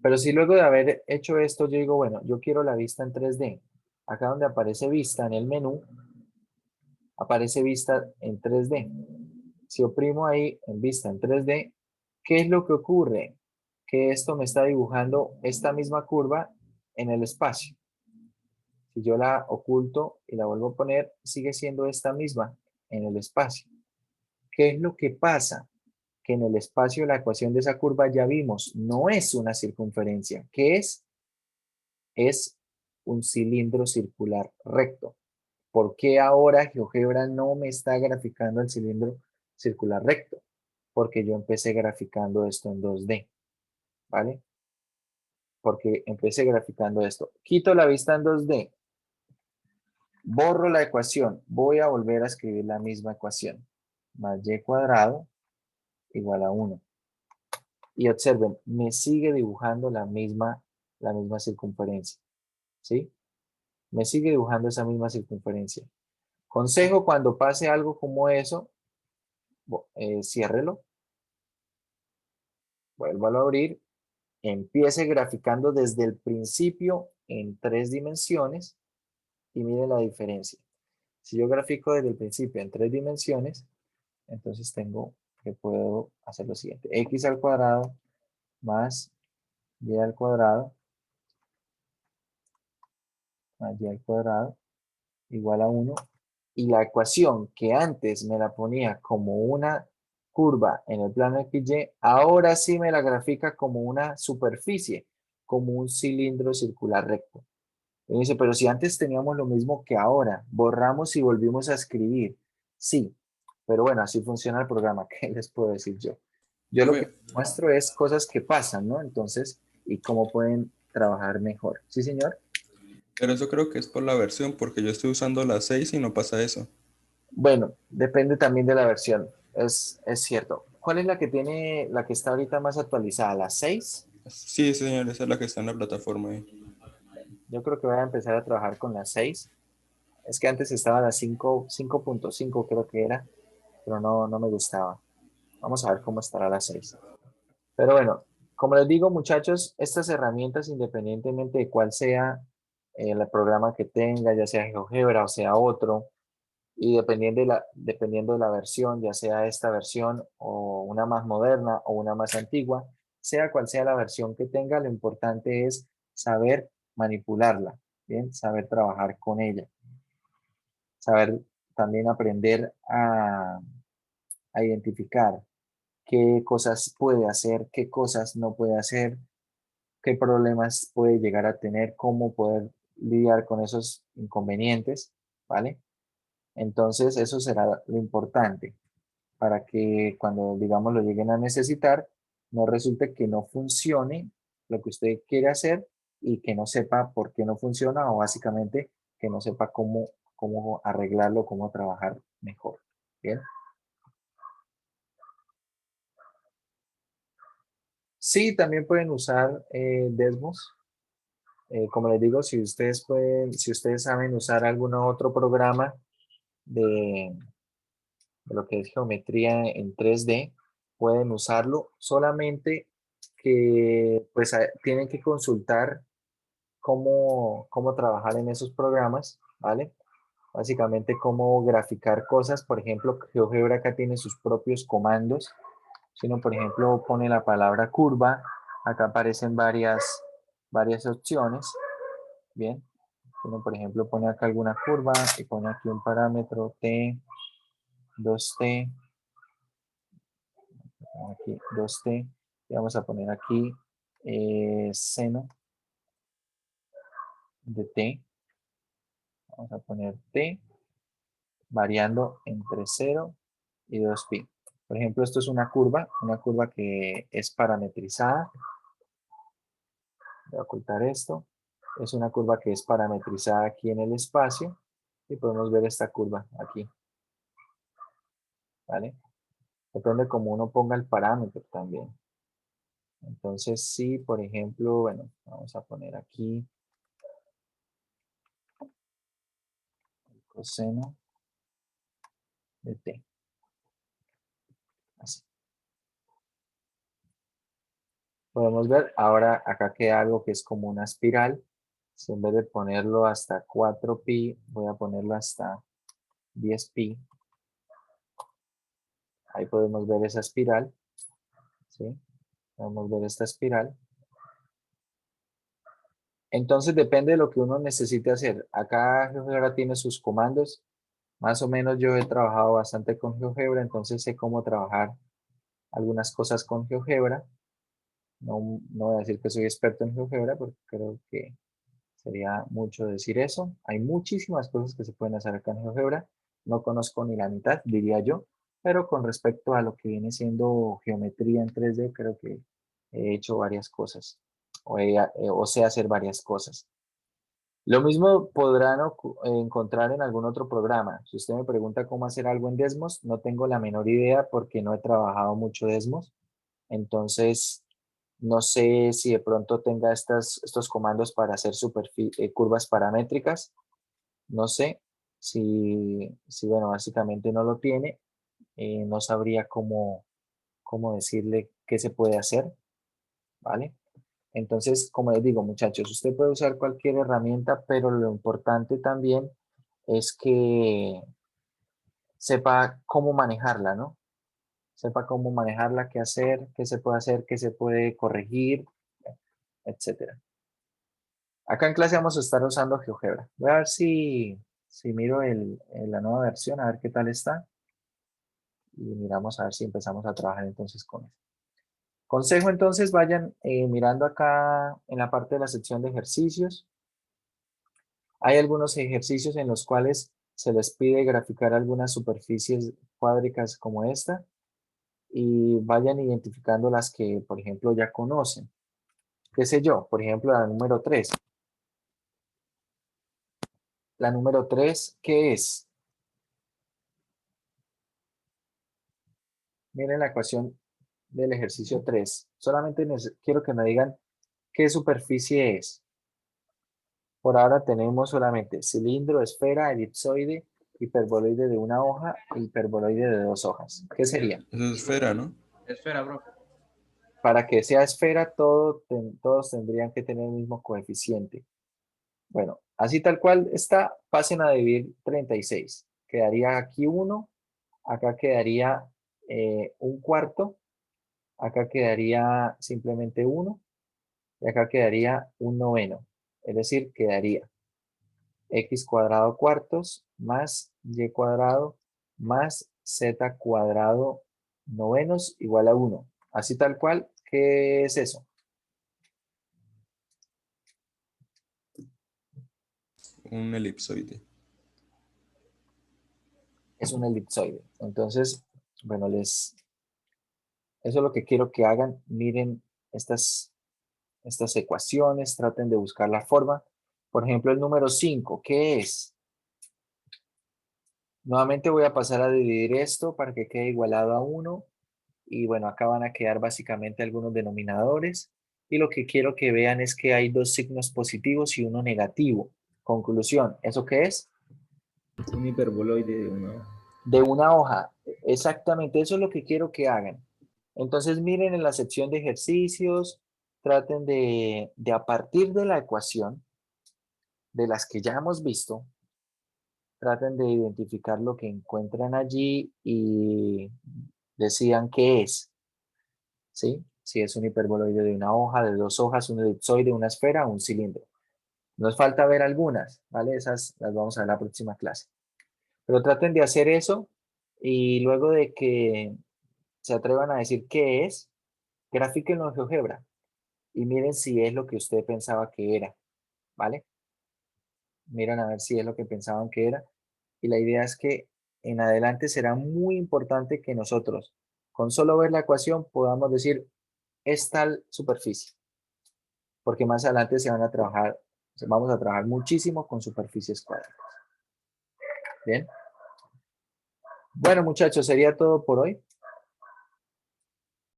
Pero si luego de haber hecho esto, yo digo, bueno, yo quiero la vista en 3D. Acá donde aparece vista en el menú, aparece vista en 3D. Si oprimo ahí en vista en 3D, ¿qué es lo que ocurre? Que esto me está dibujando esta misma curva en el espacio. Si yo la oculto y la vuelvo a poner, sigue siendo esta misma en el espacio. ¿Qué es lo que pasa? Que en el espacio la ecuación de esa curva ya vimos, no es una circunferencia. ¿Qué es? Es un cilindro circular recto. ¿Por qué ahora GeoGebra no me está graficando el cilindro circular recto? Porque yo empecé graficando esto en 2D, ¿vale? Porque empecé graficando esto. Quito la vista en 2D, borro la ecuación, voy a volver a escribir la misma ecuación. Más y cuadrado igual a 1. Y observen, me sigue dibujando la misma circunferencia, ¿sí? Me sigue dibujando esa misma circunferencia. Consejo, cuando pase algo como eso, ciérrelo, vuélvalo a abrir, empiece graficando desde el principio en 3 dimensiones y mire la diferencia. Si yo grafico desde el principio en 3 dimensiones, entonces tengo que puedo hacer lo siguiente. X al cuadrado más y al cuadrado más y al cuadrado igual a 1. Y la ecuación que antes me la ponía como una curva en el plano XY, ahora sí me la grafica como una superficie, como un cilindro circular recto. Y dice, pero si antes teníamos lo mismo que ahora, borramos y volvimos a escribir. Sí, pero bueno, así funciona el programa. ¿Qué les puedo decir yo? Yo lo que Profe, muestro es cosas que pasan, ¿no? Entonces, y cómo pueden trabajar mejor. ¿Sí, señor? pero eso creo que es por la versión, porque yo estoy usando la 6 y no pasa eso. Bueno, depende también de la versión. Es cierto. ¿Cuál es la que tiene, la que está ahorita más actualizada? ¿La 6? Sí, señor, esa es la que está en la plataforma ahí. Yo creo que voy a empezar a trabajar con la 6. Es que antes estaba la 5.5 creo que era, pero no me gustaba. Vamos a ver cómo estará la 6. Pero bueno, como les digo, muchachos, estas herramientas, independientemente de cuál sea el programa que tenga, ya sea GeoGebra o sea otro, y dependiendo de la versión, ya sea esta versión o una más moderna o una más antigua, sea cual sea la versión que tenga, lo importante es saber manipularla, ¿bien? Saber trabajar con ella, saber también aprender a identificar qué cosas puede hacer, qué cosas no puede hacer, qué problemas puede llegar a tener, cómo poder lidiar con esos inconvenientes, ¿vale? Entonces, eso será lo importante para que cuando, digamos, lo lleguen a necesitar, no resulte que no funcione lo que usted quiere hacer y que no sepa por qué no funciona o básicamente que no sepa cómo arreglarlo, cómo trabajar mejor. Bien. Sí, también pueden usar Desmos. Como les digo, si ustedes saben usar algún otro programa de lo que es geometría en 3D, pueden usarlo, solamente que pues tienen que consultar cómo trabajar en esos programas, ¿vale? Básicamente cómo graficar cosas. Por ejemplo, GeoGebra acá tiene sus propios comandos. Si uno, por ejemplo, pone la palabra curva, acá aparecen varias opciones. Bien. Si uno, por ejemplo, pone acá alguna curva y pone aquí un parámetro t, 2t, aquí 2t, y vamos a poner aquí seno de t. Vamos a poner t variando entre 0 y 2pi. Por ejemplo, esto es una curva que es parametrizada. Voy a ocultar esto. Es una curva que es parametrizada aquí en el espacio y podemos ver esta curva aquí. ¿Vale? Depende cómo uno ponga el parámetro también. Entonces, si por ejemplo, bueno, vamos a poner aquí el coseno de t. Así. Podemos ver, ahora acá queda algo que es como una espiral. Si en vez de ponerlo hasta 4pi, voy a ponerlo hasta 10pi. Ahí podemos ver esa espiral. ¿Sí? Podemos ver esta espiral. Entonces depende de lo que uno necesite hacer. Acá GeoGebra tiene sus comandos. Más o menos yo he trabajado bastante con GeoGebra, entonces sé cómo trabajar algunas cosas con GeoGebra. No voy a decir que soy experto en GeoGebra porque creo que sería mucho decir eso. Hay muchísimas cosas que se pueden hacer acá en GeoGebra. No conozco ni la mitad, diría yo. Pero con respecto a lo que viene siendo geometría en 3D, creo que he hecho varias cosas. O sé hacer varias cosas. Lo mismo podrán encontrar en algún otro programa. Si usted me pregunta cómo hacer algo en Desmos, no tengo la menor idea porque no he trabajado mucho Desmos. Entonces, no sé si de pronto tenga estos comandos para hacer curvas paramétricas. No sé si, bueno, básicamente no lo tiene. No sabría cómo decirle qué se puede hacer, ¿vale? Entonces, como les digo, muchachos, usted puede usar cualquier herramienta, pero lo importante también es que sepa cómo manejarla, ¿no? Sepa cómo manejarla, qué se puede corregir, etcétera. Acá en clase vamos a estar usando GeoGebra. Voy a ver si miro la nueva versión, a ver qué tal está. Y miramos a ver si empezamos a trabajar entonces con eso. Consejo entonces, vayan mirando acá en la parte de la sección de ejercicios. Hay algunos ejercicios en los cuales se les pide graficar algunas superficies cuádricas como esta y vayan identificando las que, por ejemplo, ya conocen. ¿Qué sé yo? Por ejemplo, la número 3. La número 3, ¿qué es? Miren la ecuación del ejercicio 3. Solamente quiero que me digan qué superficie es. Por ahora tenemos solamente cilindro, esfera, elipsoide, hiperboloide de una hoja e hiperboloide de 2 hojas. ¿Qué sería? Eso es esfera, ¿no? Esfera, bro. Para que sea esfera, todos tendrían que tener el mismo coeficiente. Bueno, así tal cual está, pasen a dividir 36. Quedaría aquí 1, acá quedaría un cuarto, acá quedaría simplemente 1 y acá quedaría un noveno. Es decir, quedaría x cuadrado cuartos más y cuadrado más z cuadrado novenos igual a 1. Así tal cual, ¿qué es eso? Un elipsoide. Es un elipsoide. Entonces, bueno, eso es lo que quiero que hagan. Miren estas ecuaciones, traten de buscar la forma. Por ejemplo, el número 5, ¿qué es? Nuevamente voy a pasar a dividir esto para que quede igualado a 1. Y bueno, acá van a quedar básicamente algunos denominadores. y lo que quiero que vean es que hay dos signos positivos y uno negativo. Conclusión, ¿eso qué es? Un hiperboloide de una hoja. De una hoja. Exactamente, eso es lo que quiero que hagan. Entonces miren en la sección de ejercicios, traten de a partir de la ecuación, de las que ya hemos visto, traten de identificar lo que encuentran allí y decidan qué es, ¿sí? Si es un hiperboloide de una hoja, de dos hojas, un elipsoide, una esfera o un cilindro. Nos falta ver algunas, ¿vale? Esas las vamos a ver en la próxima clase. Pero traten de hacer eso y luego de que se atrevan a decir qué es, grafíquenlo en GeoGebra y miren si es lo que usted pensaba que era, ¿vale? Miren a ver si es lo que pensaban que era. Y la idea es que en adelante será muy importante que nosotros, con solo ver la ecuación, podamos decir, es tal superficie. Porque más adelante vamos a trabajar muchísimo con superficies cuadradas. Bien. Bueno, muchachos, sería todo por hoy.